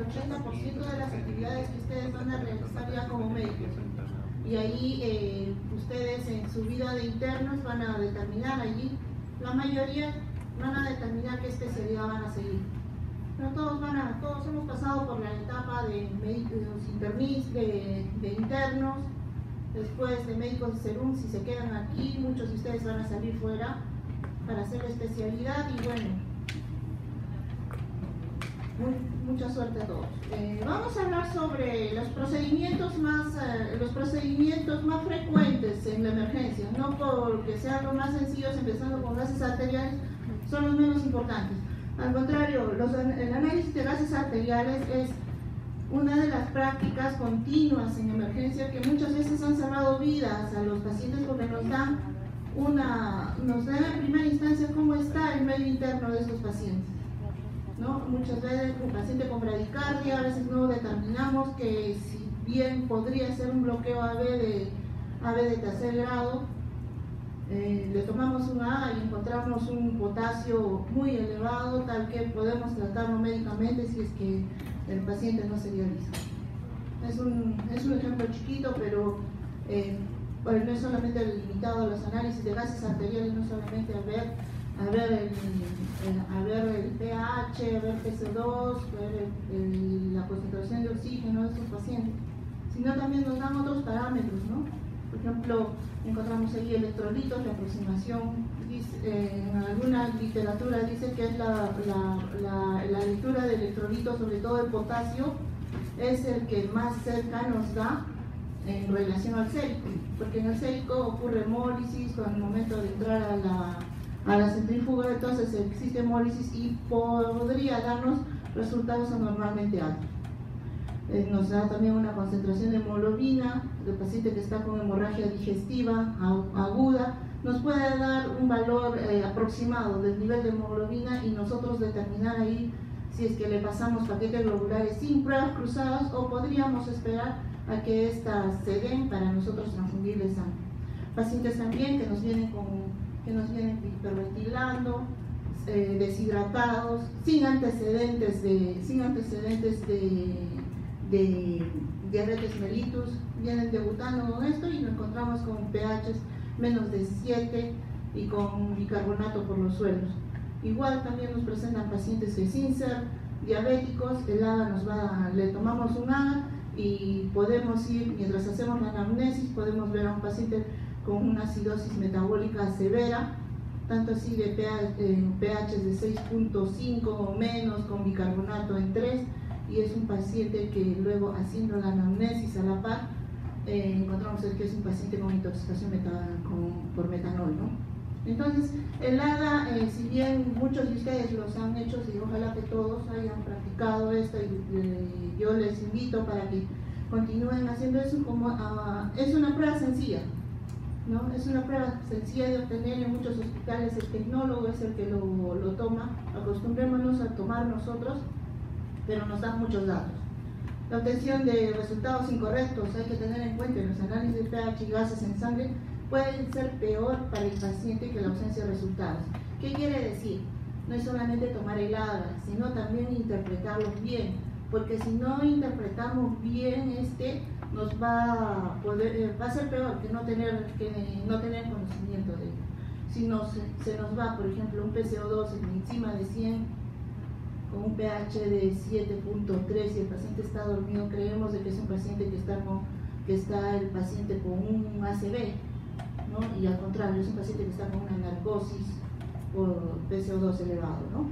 80% de las actividades que ustedes van a realizar ya como médicos. Y ahí ustedes en su vida de internos van a determinar allí, la mayoría van a determinar qué especialidad van a seguir. Pero todos hemos pasado por la etapa de médicos internistas, de internos, después de médicos de serum, si se quedan aquí, muchos de ustedes van a salir fuera para hacer la especialidad y bueno, mucha suerte a todos. Vamos a hablar sobre los procedimientos más frecuentes en la emergencia, no porque sean los más sencillos, empezando con gases arteriales, son los menos importantes. Al contrario, el análisis de gases arteriales es una de las prácticas continuas en emergencia que muchas veces han salvado vidas a los pacientes porque nos dan en primera instancia cómo está el medio interno de estos pacientes, ¿no? Muchas veces un paciente con bradicardia, a veces no determinamos que si bien podría ser un bloqueo AB de tercer grado, le tomamos un A y encontramos un potasio muy elevado, tal que podemos tratarlo médicamente si es que el paciente no se dializa. Es un ejemplo chiquito, pero no es solamente limitado a los análisis de gases arteriales, no solamente a ver el pH, a ver PCO2, ver la concentración de oxígeno de estos pacientes, sino también nos dan otros parámetros, ¿no? Por ejemplo, encontramos ahí electrolitos, la aproximación, en alguna literatura dice que es la lectura de electrolitos, sobre todo el potasio, es el que más cerca nos da en relación al sérico, porque en el sérico ocurre hemólisis con el momento de entrar a la centrífuga, entonces existe hemólisis y podría darnos resultados anormalmente altos. Nos da también una concentración de hemoglobina del paciente que está con hemorragia digestiva aguda, nos puede dar un valor aproximado del nivel de hemoglobina y nosotros determinar ahí si es que le pasamos paquetes globulares sin pruebas cruzadas o podríamos esperar a que éstas se den para nosotros transfundirles sangre. Pacientes también que nos vienen hiperventilando, deshidratados, sin antecedentes de diabetes mellitus, vienen debutando con esto y nos encontramos con pHs menos de 7 y con bicarbonato por los suelos. Igual también nos presentan pacientes que sin ser diabéticos, el AGA le tomamos un AGA y podemos ir, mientras hacemos la anamnesis, podemos ver a un paciente con una acidosis metabólica severa, tanto así de pHs de 6.5 o menos, con bicarbonato en 3, y es un paciente que luego, haciendo la anamnesis a la par, encontramos que es un paciente con intoxicación por metanol, ¿no? Entonces, el AGA, si bien muchos de ustedes los han hecho, y ojalá que todos hayan practicado esto, y yo les invito para que continúen haciendo eso, es una prueba sencilla, ¿no? Es una prueba sencilla de obtener. En muchos hospitales el tecnólogo es el que lo toma, acostumbrémonos a tomar nosotros, pero nos dan muchos datos. La obtención de resultados incorrectos, hay que tener en cuenta que los análisis de pH y gases en sangre pueden ser peor para el paciente que la ausencia de resultados. ¿Qué quiere decir? No es solamente tomar el AGA, sino también interpretarlos bien, porque si no interpretamos bien nos va a ser peor que no tener conocimiento de ello. Si se nos va, por ejemplo, un PCO2 encima de 100 con un pH de 7.3 y el paciente está dormido, creemos de que es un paciente que está el paciente con un ACV, ¿no? Y al contrario, es un paciente que está con una narcosis por PCO2 elevado, ¿no?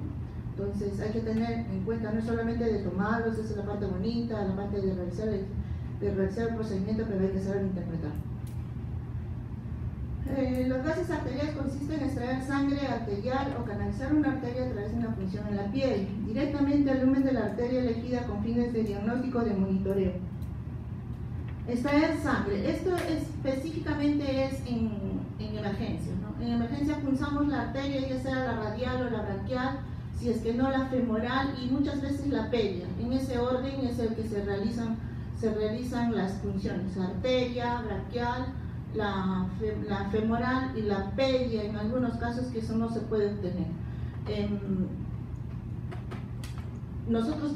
Entonces hay que tener en cuenta, no solamente de tomarlos, esa es la parte bonita, la parte de realizar el procedimiento, pero hay que saber interpretar. Los gases arteriales consisten en extraer sangre arterial o canalizar una arteria a través de una punción en la piel, directamente al lumen de la arteria elegida con fines de diagnóstico o de monitoreo. Extraer sangre, esto específicamente es en emergencia, ¿no? En emergencia punzamos la arteria, ya sea la radial o la braquial, si es que no la femoral, y muchas veces la pedia. En ese orden es el que se realizan las punciones: arteria, braquial, la femoral y la pedia, en algunos casos que eso no se puede obtener. Nosotros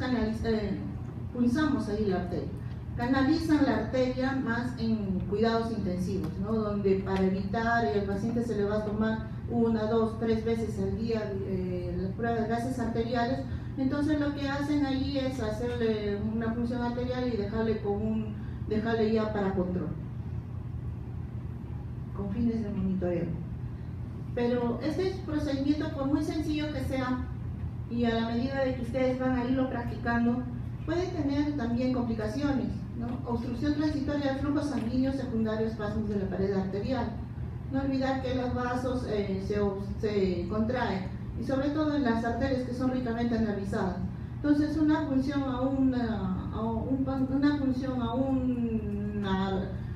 punzamos ahí la arteria. Canalizan la arteria más en cuidados intensivos, ¿no? Donde para evitar, el paciente se le va a tomar 1, 2, 3 veces al día las pruebas de gases arteriales. Entonces lo que hacen allí es hacerle una punción arterial y dejarle ya para control, con fines de monitoreo. Pero este procedimiento, por muy sencillo que sea, y a la medida de que ustedes van a irlo practicando, puede tener también complicaciones, ¿no? Obstrucción transitoria de flujo sanguíneo secundario a espasmos de la pared arterial. No olvidar que los vasos se contraen, y sobre todo en las arterias que son ricamente nervizadas. Entonces una punción a una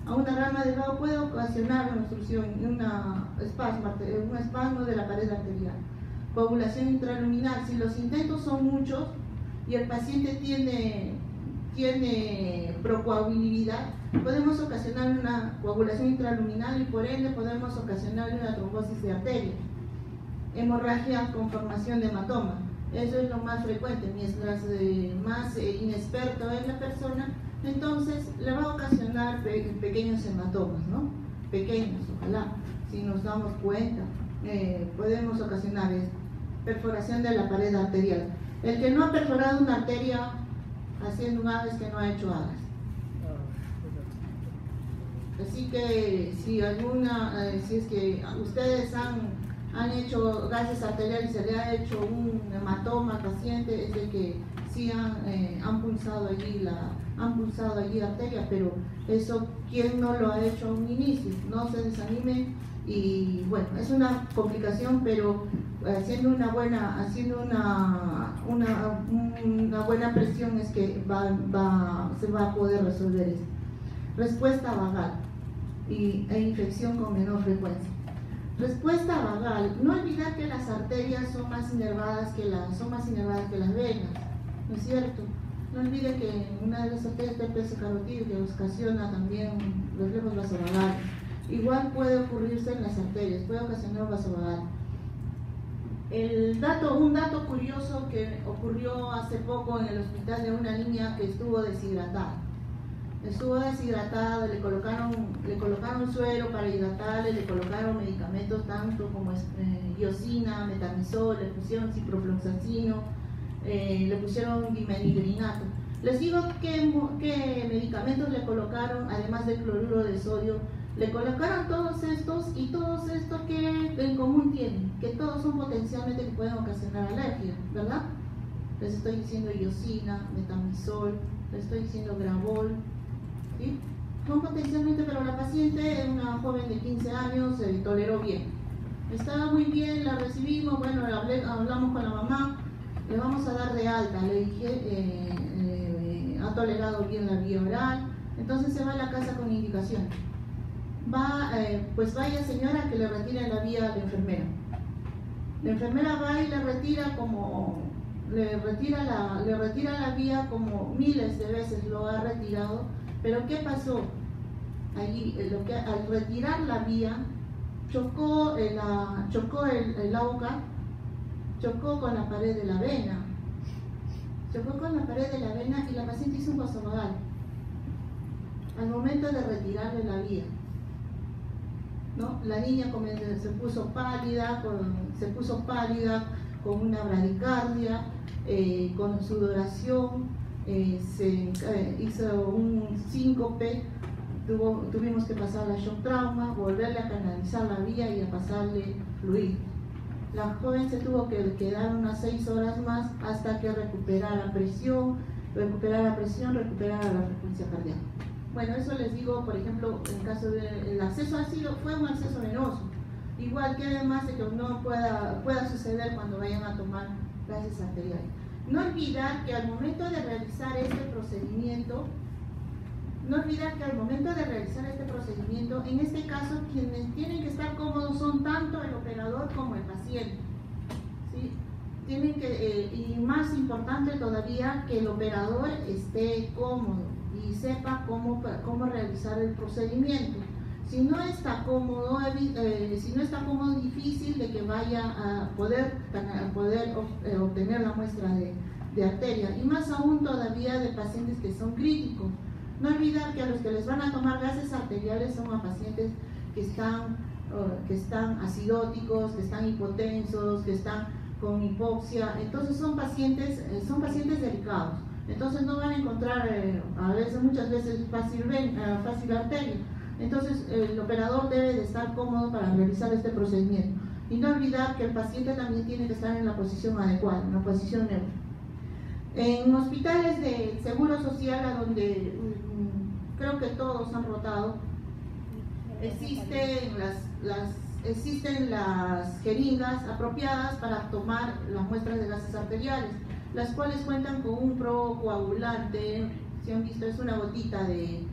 rama del vaso puede ocasionar una obstrucción, un espasmo de la pared arterial. Coagulación intraluminal, si los intentos son muchos y el paciente tiene procoagulabilidad, podemos ocasionar una coagulación intraluminal y por ende podemos ocasionar una trombosis de arteria. Hemorragia con formación de hematoma, eso es lo más frecuente. Mientras más inexperto es la persona, entonces le va a ocasionar pequeños hematomas, ¿no? Pequeños, ojalá, si nos damos cuenta, podemos ocasionar perforación de la pared arterial. El que no ha perforado una arteria haciendo un AVES, que no ha hecho AVES. Así que si es que ustedes han hecho gases arteriales y se le ha hecho un hematoma al paciente, es de que sí han pulsado allí arteria, pero eso, ¿quién no lo ha hecho a un inicio? No se desanimen, y bueno, es una complicación, pero haciendo una buena presión es que se va a poder resolver esto. Respuesta vagal e infección con menor frecuencia. Respuesta vagal, no olvidar que las arterias son más inervadas que las venas, ¿no es cierto? No olviden que una de las arterias está el plexo carotídeo, que ocasiona también reflejos vasovagales. Igual puede ocurrirse en las arterias, puede ocasionar vasovagal. Un dato curioso que ocurrió hace poco en el hospital de una niña que estuvo deshidratada. Le colocaron suero para hidratarle, le colocaron medicamentos tanto como iosina, metamizol, le pusieron ciprofloxacino, le pusieron dimenigrinato. Les digo qué medicamentos le colocaron, además del cloruro de sodio. Le colocaron todos estos, y todos estos que en común tienen, que todos son potencialmente que pueden ocasionar alergia, ¿verdad? Les estoy diciendo iosina, metamizol, les estoy diciendo gravol, ¿sí? Son potencialmente, pero la paciente, una joven de 15 años, se toleró bien. Estaba muy bien, la recibimos, bueno, hablamos con la mamá, le vamos a dar de alta, le dije, ha tolerado bien la vía oral, entonces se va a la casa con indicación. Pues vaya señora, que le retire la vía a la enfermera. La enfermera va y le retira la vía como miles de veces lo ha retirado. Pero ¿qué pasó? Allí, al retirar la vía, chocó el AUCA, chocó con la pared de la vena. Chocó con la pared de la vena y la paciente hizo un vasovagal al momento de retirarle la vía, ¿no? La niña se puso pálida, con una bradicardia, con sudoración, se hizo un síncope, tuvimos que pasar la shock trauma, volverle a canalizar la vía y a pasarle fluido. La joven se tuvo que quedar unas 6 horas más hasta que recuperara la presión, recuperara la frecuencia cardíaca. Bueno, eso les digo, por ejemplo, en el caso del acceso fue un acceso venoso, igual que además de que no pueda suceder cuando vayan a tomar gases arteriales. No olvidar que al momento de realizar este procedimiento, en este caso quienes tienen que estar cómodos son tanto el operador como el paciente, ¿sí? Y más importante todavía, que el operador esté cómodo y sepa cómo realizar el procedimiento. Si no está cómodo, difícil de que vaya a poder obtener la muestra de arteria, y más aún todavía de pacientes que son críticos. No olvidar que a los que les van a tomar gases arteriales son a pacientes que están acidóticos, que están hipotensos, que están con hipoxia. Entonces son pacientes delicados. Entonces no van a encontrar muchas veces fácil arteria. Entonces el operador debe de estar cómodo para realizar este procedimiento. Y no olvidar que el paciente también tiene que estar en la posición adecuada, en la posición neutra. En hospitales de seguro social, a donde creo que todos han rotado, existen las jeringas apropiadas para tomar las muestras de gases arteriales, las cuales cuentan con un procoagulante. Si han visto, es una gotita de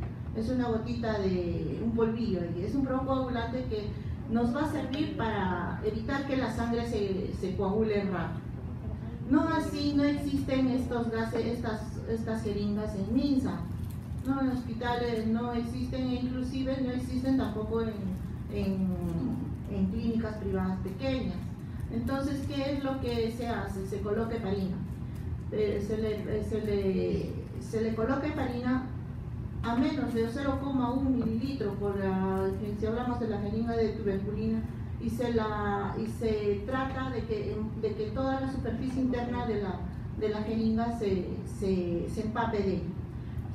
un polvillo, es un procoagulante que nos va a servir para evitar que la sangre se coagule rápido. No existen estos gases, estas jeringas en MINSA, no, en hospitales no existen, e inclusive no existen tampoco en clínicas privadas pequeñas. Entonces, ¿qué es lo que se hace? Se coloca heparina. Se le coloca heparina a menos de 0,1 mililitro si hablamos de la jeringa de tuberculina, y se trata de que toda la superficie interna de la jeringa se empape de ella.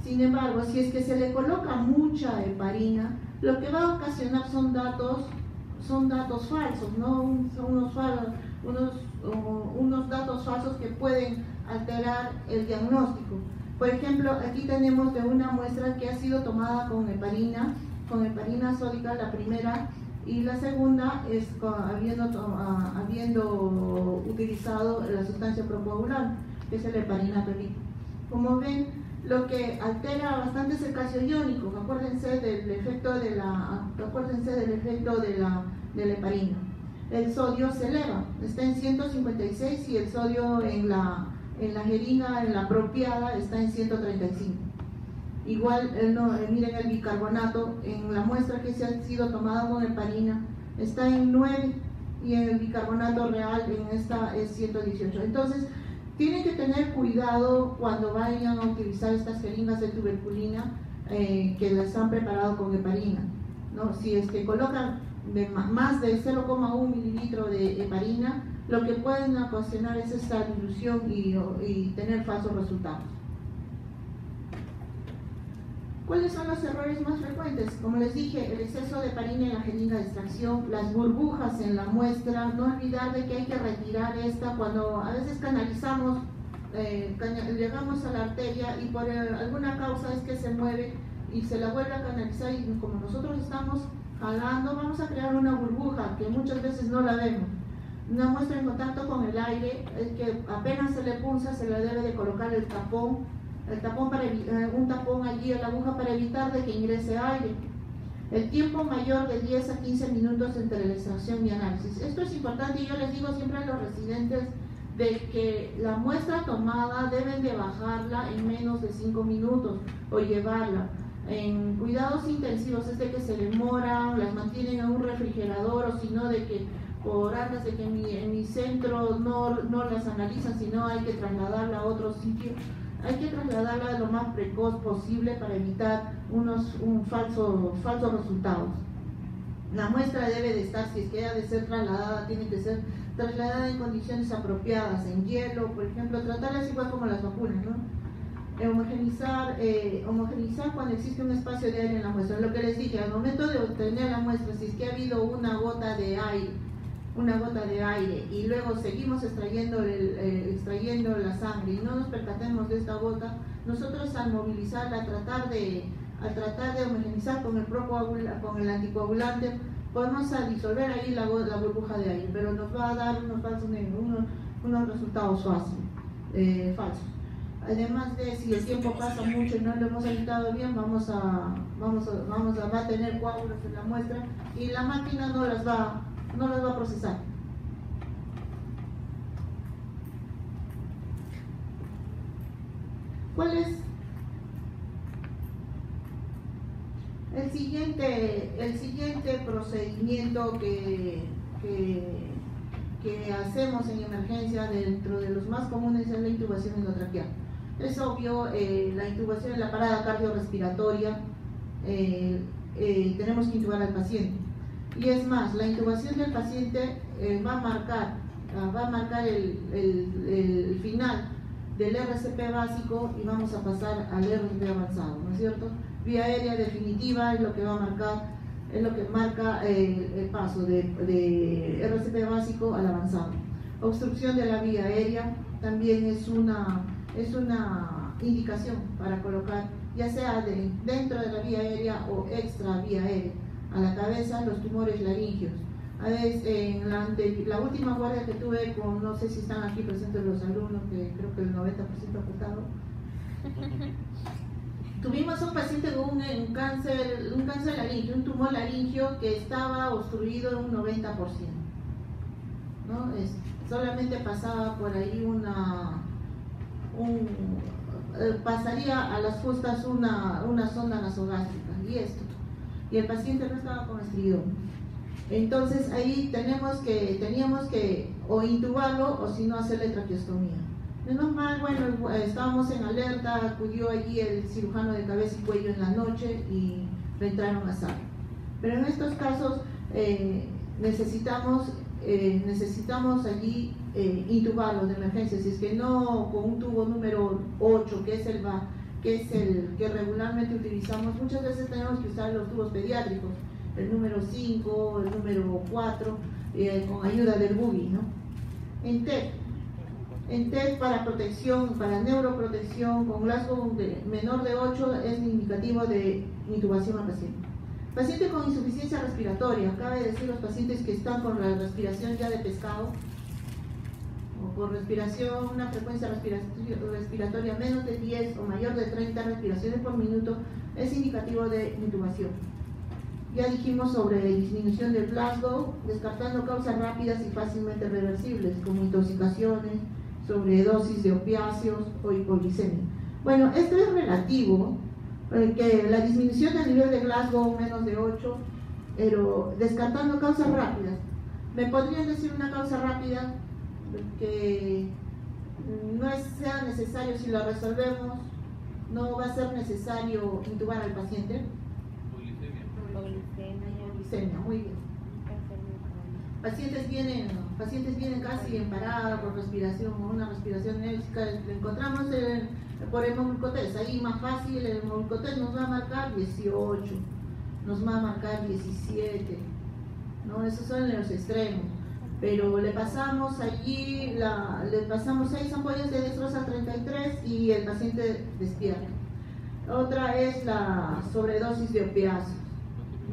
Sin embargo, si es que se le coloca mucha heparina, lo que va a ocasionar son datos falsos, ¿no? Son unos datos falsos que pueden alterar el diagnóstico. Por ejemplo, aquí tenemos de una muestra que ha sido tomada con heparina sódica, la primera, y la segunda es habiendo utilizado la sustancia procoagulante, que es el heparina pepita. Como ven, lo que altera bastante es el calcio iónico. Acuérdense del efecto de la heparina. El sodio se eleva, está en 156, y el sodio en la jeringa, en la apropiada, está en 135. Igual, miren el bicarbonato, en la muestra que se ha sido tomada con heparina está en 9, y en el bicarbonato real en esta es 118. Entonces, tienen que tener cuidado cuando vayan a utilizar estas jeringas de tuberculina que las han preparado con heparina, ¿no? Si es que colocan más de 0,1 mililitro de heparina, lo que pueden ocasionar es esta dilución y tener falsos resultados. ¿Cuáles son los errores más frecuentes? Como les dije, el exceso de heparina en la jeringa de extracción, las burbujas en la muestra, no olvidar de que hay que retirar esta cuando a veces canalizamos, llegamos a la arteria y por alguna causa es que se mueve y se la vuelve a canalizar, y como nosotros estamos jalando, vamos a crear una burbuja que muchas veces no la vemos. Una muestra en contacto con el aire, es que apenas se le punza, se le debe de colocar el tapón un tapón allí a la aguja para evitar de que ingrese aire. El tiempo mayor de 10 a 15 minutos entre la extracción y análisis. Esto es importante, y yo les digo siempre a los residentes de que la muestra tomada deben de bajarla en menos de 5 minutos o llevarla. En cuidados intensivos es de que se demoran, las mantienen en un refrigerador, o si no de que por antes de que en mi centro no las analizan, sino hay que trasladarla a otro sitio. Hay que trasladarla lo más precoz posible para evitar falsos resultados. La muestra debe de estar, si es que ha de ser trasladada, tiene que ser trasladada en condiciones apropiadas, en hielo, por ejemplo, tratarlas igual como las vacunas, ¿no? Homogenizar cuando existe un espacio de aire en la muestra. Lo que les dije, al momento de obtener la muestra, si es que ha habido una gota de aire y luego seguimos extrayendo la sangre y no nos percatemos de esta gota, nosotros al movilizarla, al tratar de homogenizar con el anticoagulante, podemos disolver ahí la burbuja de aire, pero nos va a dar unos resultados falsos. Además de, si el tiempo pasa mucho y no lo hemos evitado bien, va a tener coágulos en la muestra y la máquina no las va a procesar. ¿Cuál es el siguiente procedimiento que que hacemos en emergencia, dentro de los más comunes, es la intubación endotraqueal. Es obvio, la intubación en la parada cardiorrespiratoria, tenemos que intubar al paciente. Y es más, la intubación del paciente va a marcar el final del RCP básico y vamos a pasar al RCP avanzado, ¿no es cierto? Vía aérea definitiva es lo que va a marcar, es lo que marca el paso de RCP básico al avanzado. Obstrucción de la vía aérea también es una indicación para colocar, ya sea dentro de la vía aérea o extra vía aérea, a la cabeza los tumores laringeos. A veces, en la última guardia que tuve con, no sé si están aquí presentes los alumnos, que creo que el 90% afectado, tuvimos un paciente con un cáncer laringio, un tumor laringio que estaba obstruido en un 90%, ¿no? Solamente pasaba por ahí pasaría a las fosas una sonda nasogástrica y el paciente no estaba con estridón. Entonces ahí teníamos que o intubarlo o si no hacerle traqueostomía. Menos mal, bueno, estábamos en alerta, acudió allí el cirujano de cabeza y cuello en la noche y lo entraron a sala. Pero en estos casos necesitamos allí intubarlo de emergencia, si es que no con un tubo número 8, que es el que regularmente utilizamos. Muchas veces tenemos que usar los tubos pediátricos, el número 5, el número 4, con ayuda del buggy, ¿no? En TEC para protección, para neuroprotección, con Glasgow menor de 8 es indicativo de intubación al paciente. Paciente con insuficiencia respiratoria, cabe decir los pacientes que están con la respiración ya de pescado, o con respiración, una frecuencia respiratoria menos de 10 o mayor de 30 respiraciones por minuto, es indicativo de intubación. Ya dijimos sobre disminución del Glasgow, descartando causas rápidas y fácilmente reversibles, como intoxicaciones, sobredosis de opiáceos o hipoglicemia. Bueno, esto es relativo, que la disminución del nivel de Glasgow menos de 8, pero descartando causas rápidas. ¿Me podrían decir una causa rápida que no sea necesario, si la resolvemos, no va a ser necesario intubar al paciente? Hipoglicemia, muy bien. Pacientes vienen casi en parada por respiración o una respiración néusica, le encontramos por hemoglucotés, ahí más fácil, el hemoglucotés nos va a marcar 18, nos va a marcar 17, ¿no? Esos son los extremos, pero le pasamos allí, le pasamos 6 ampollas de dextrosa 33 y el paciente despierta. Otra es la sobredosis de opiáceos,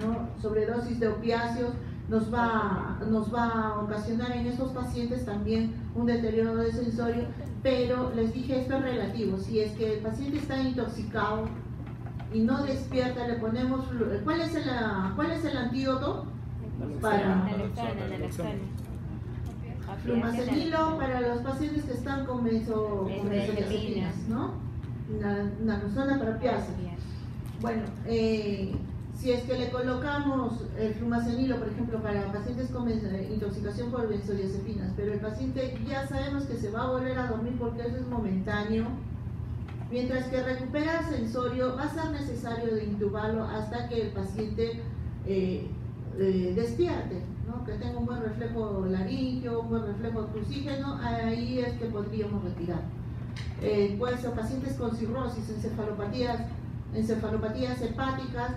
¿no? Sobredosis de opiáceos nos va a ocasionar en estos pacientes también un deterioro del sensorio, pero les dije, esto es relativo. Si es que el paciente está intoxicado y no despierta, le ponemos, ¿cuál es el antídoto? Para flumacenilo para los pacientes que están con benzodiazepinas, ¿no? Naloxona para opiáceos. Bueno, si es que le colocamos el flumacenilo, por ejemplo, para pacientes con intoxicación por benzodiazepinas, pero el paciente ya sabemos que se va a volver a dormir porque eso es momentáneo, mientras que recupera sensorio, va a ser necesario de intubarlo hasta que el paciente despierte, ¿no? Que tenga un buen reflejo laríngeo, un buen reflejo oxígeno, ahí es que podríamos retirar. Puede ser pacientes con cirrosis, encefalopatías hepáticas,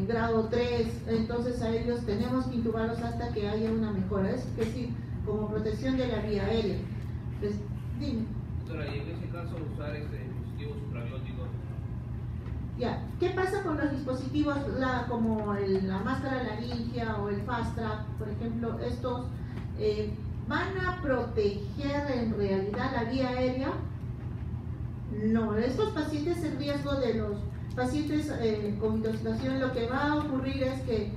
grado 3, entonces a ellos tenemos que intubarlos hasta que haya una mejora, es decir, como protección de la vía aérea. Pues, dime. Doctora, y en ese caso usar dispositivos suprabióticos. Ya, ¿qué pasa con los dispositivos como la máscara laringea o el Fast Track, por ejemplo? Estos van a proteger en realidad la vía aérea. No, estos pacientes en riesgo de los pacientes con intoxicación, lo que va a ocurrir es que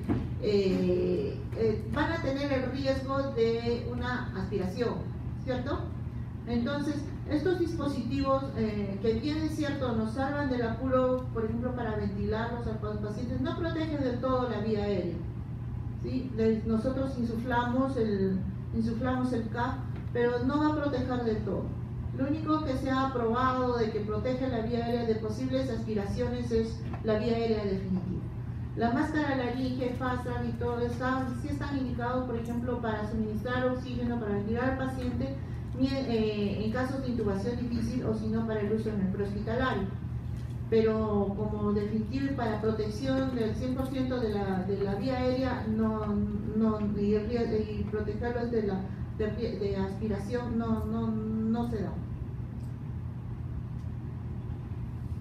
van a tener el riesgo de una aspiración, ¿cierto? Entonces, estos dispositivos que bien es cierto nos salvan del apuro, por ejemplo, para ventilarlos a los pacientes, no protegen del todo la vía aérea, ¿sí? Nosotros insuflamos insuflamos el CAP, pero no va a proteger del todo. Lo único que se ha probado de que protege la vía aérea de posibles aspiraciones es la vía aérea definitiva. La máscara laringe, FASAN y todo sí están indicados, por ejemplo, para suministrar oxígeno, para ventilar al paciente en casos de intubación difícil o si no para el uso en el prehospitalario. Pero como definitivo y para protección del 100% de la vía aérea y protegerlos de aspiración no se da.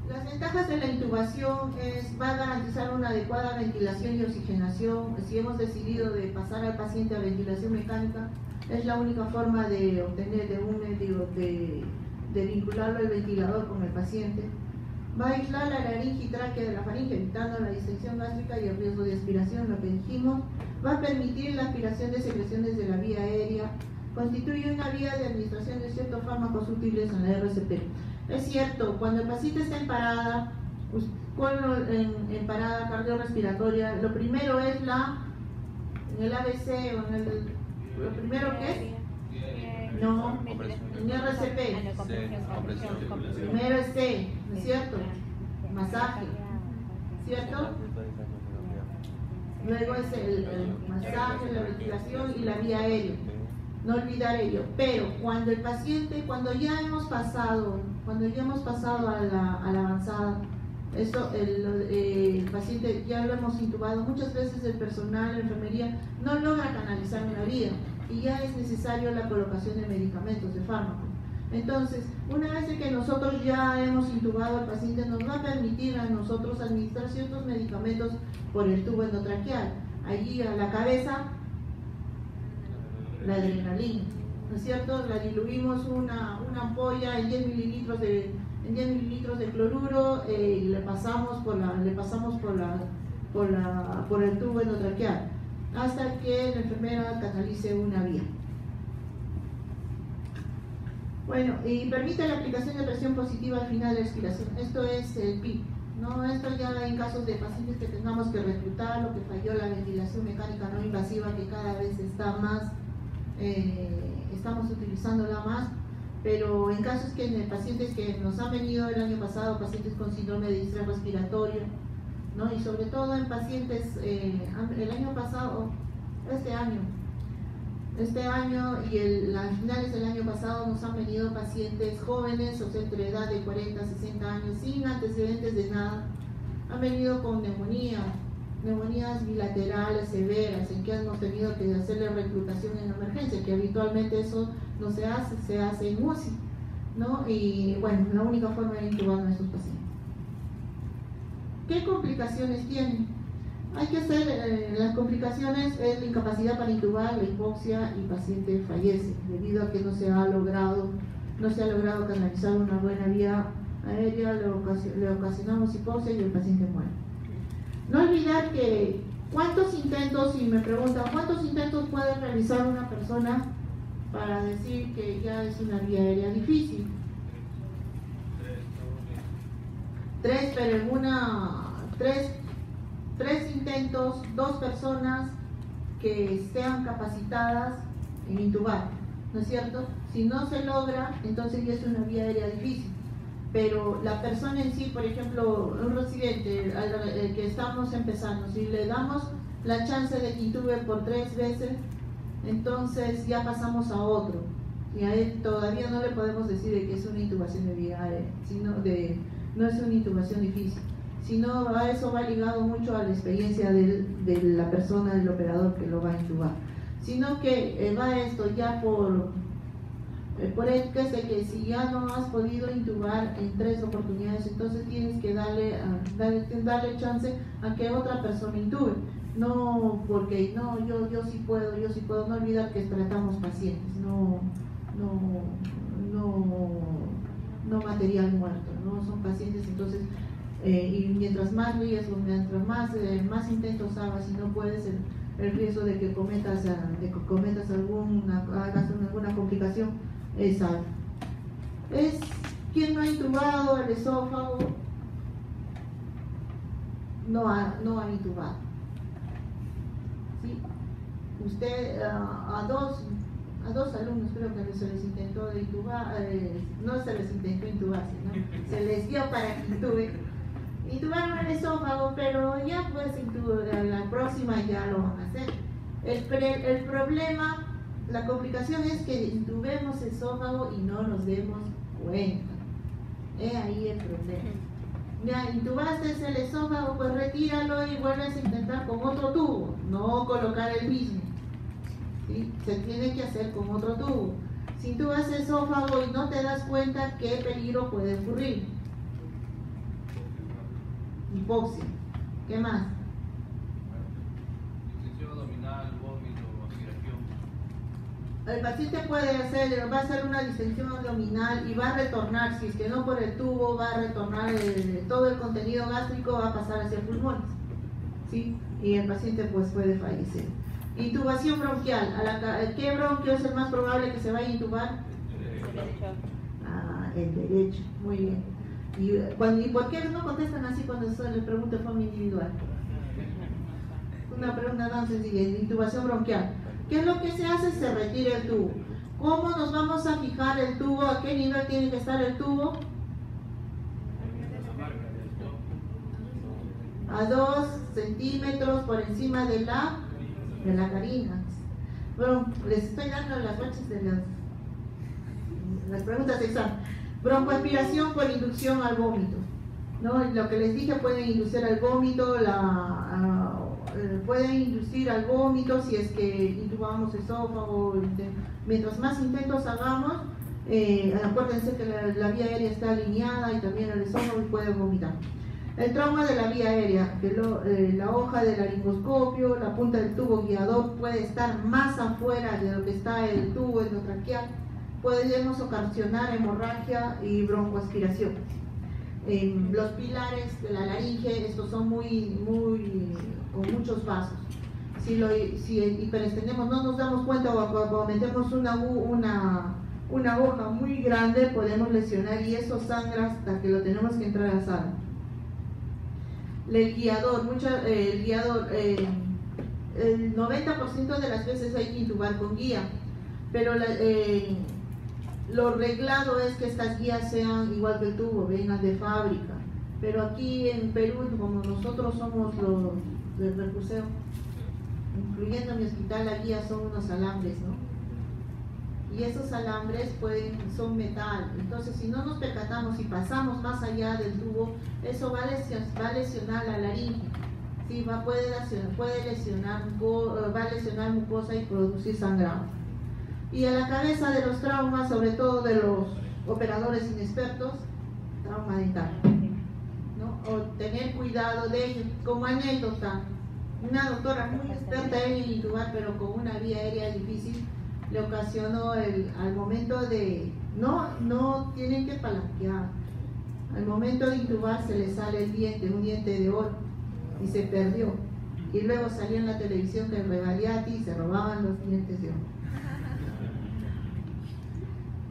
Las ventajas de la intubación va a garantizar una adecuada ventilación y oxigenación. Si hemos decidido de pasar al paciente a ventilación mecánica, es la única forma de obtener de vincularlo al ventilador con el paciente. Va a aislar la laringe y tráquea de la faringe, evitando la distensión gástrica y el riesgo de aspiración, lo que dijimos. Va a permitir la aspiración de secreciones de la vía aérea. Constituye una vía de administración de ciertos fármacos útiles en la RCP. Es cierto, cuando el paciente está en parada, en parada cardiorrespiratoria, lo primero es en el ABC o lo primero que es, no, en RCP, primero es C, ¿no es cierto? Masaje, ¿cierto? Luego es el masaje, la ventilación y la vía aérea. No olvidar ello, pero cuando el paciente, cuando ya hemos pasado a la avanzada, el paciente ya lo hemos intubado, muchas veces el personal, la enfermería no logra canalizar una vía y ya es necesario la colocación de medicamentos, de fármacos. Entonces, una vez que nosotros ya hemos intubado al paciente, nos va a permitir a nosotros administrar ciertos medicamentos por el tubo endotraqueal. Allí a la cabeza, la adrenalina, ¿no es cierto? La diluimos una ampolla en 10 mililitros de cloruro y le pasamos por el tubo endotraqueal hasta que la enfermera canalice una vía. Bueno, y permite la aplicación de presión positiva al final de la expiración. Esto es el PIP, ¿no? Esto ya en casos de pacientes que tengamos que reclutar o que falló la ventilación mecánica no invasiva, que cada vez está más, estamos utilizándola más, pero en casos que en pacientes que nos han venido el año pasado, pacientes con síndrome de distrés respiratorio, ¿no? Y sobre todo en pacientes, el año pasado, este año y a finales del año pasado nos han venido pacientes jóvenes, o sea, entre edad de 40 a 60 años, sin antecedentes de nada. Han venido con neumonías bilaterales severas, en que hemos tenido que hacerle reclutación en emergencia, que habitualmente eso no se hace en UCI, ¿no? Y bueno, la única forma de intubar a estos pacientes. ¿Qué complicaciones tienen? Hay que hacer, las complicaciones es la incapacidad para intubar, la hipoxia y el paciente fallece debido a que no se ha logrado canalizar una buena vía aérea, le ocasionamos hipoxia y el paciente muere. No olvidar que cuántos intentos, y me preguntan, ¿cuántos intentos puede realizar una persona para decir que ya es una vía aérea difícil? 3, pero en tres intentos, 2 personas que sean capacitadas en intubar, ¿no es cierto? Si no se logra, entonces ya es una vía aérea difícil. Pero la persona en sí, por ejemplo, un residente el que estamos empezando, si le damos la chance de que intube por 3 veces, entonces ya pasamos a otro. Y a él todavía no le podemos decir de que es una intubación de vía aérea, no es una intubación difícil. Sino a eso va ligado mucho a la experiencia de la persona, del operador que lo va a intubar. Sino que va esto ya por el que sé que si ya no has podido intubar en 3 oportunidades, entonces tienes que darle chance a que otra persona intube. No porque no, yo sí puedo, no olvidar que tratamos pacientes, no material muerto, no son pacientes, entonces y mientras más riesgos, mientras más intentos hagas, si no puedes, el riesgo de que cometas alguna complicación es alto. ¿Quién no ha intubado el esófago? No ha intubado. ¿Sí? Usted a a 2 alumnos creo que se les intentó intubar, no se les intentó intubar, sino se les dio para que intubaron el esófago, pero ya pues la próxima ya lo van a hacer. El problema, la complicación es que intubemos esófago y no nos demos cuenta. Es ahí el problema. Ya intubaste el esófago, pues retíralo y vuelves a intentar con otro tubo, no colocar el mismo. ¿Sí? Se tiene que hacer con otro tubo. Si intubas esófago y no te das cuenta, ¿qué peligro puede ocurrir? Hipoxia. ¿Qué más? Distensión abdominal, vómito, aspiración. El paciente va a hacer una distensión abdominal y va a retornar, si es que no por el tubo, va a retornar todo el contenido gástrico, va a pasar hacia pulmones, ¿sí? Y el paciente pues puede fallecer. Intubación bronquial. ¿Qué bronquio es el más probable que se vaya a intubar? El derecho. Muy bien. ¿Y por qué no contestan así cuando se les pregunta de forma individual? Una pregunta tan sencilla. Intubación bronquial. ¿Qué es lo que se hace? Se retira el tubo. ¿Cómo nos vamos a fijar el tubo? ¿A qué nivel tiene que estar el tubo? A 2 centímetros por encima de la carina. Bueno, les estoy dando las fechas de las preguntas de examen. Broncoaspiración por inducción al vómito, ¿no? Lo que les dije, pueden inducir al vómito, pueden inducir al vómito si es que intubamos esófago. Mientras más intentos hagamos, acuérdense que la vía aérea está alineada y también el esófago puede vomitar. El trauma de la vía aérea, que la hoja del laringoscopio, la punta del tubo guiador puede estar más afuera de lo que está el tubo endotraqueal. Podemos ocasionar hemorragia y broncoaspiración. Los pilares de la laringe, estos son con muchos vasos. Si hiperextendemos, no nos damos cuenta, o cuando metemos una aguja muy grande, podemos lesionar y eso sangra hasta que lo tenemos que entrar a la sala. El guiador, el 90% de las veces hay que intubar con guía, pero lo reglado es que estas guías sean igual que el tubo, vengan de fábrica. Pero aquí en Perú, como nosotros somos los del percuseo, incluyendo mi hospital, la guía son unos alambres, ¿no? Y esos alambres son metal. Entonces, si no nos percatamos y pasamos más allá del tubo, eso va a lesionar la laringe. Sí, va a lesionar mucosa y producir sangrado. Y a la cabeza de los traumas, sobre todo de los operadores inexpertos, trauma dental, ¿no? O tener cuidado de ellos. Como anécdota, una doctora muy experta en intubar, pero con una vía aérea difícil, le ocasionó al momento de, no tienen que palanquear, al momento de intubar se le sale el diente, un diente de oro, y se perdió. Y luego salió en la televisión que el Regaliati se robaban los dientes de oro.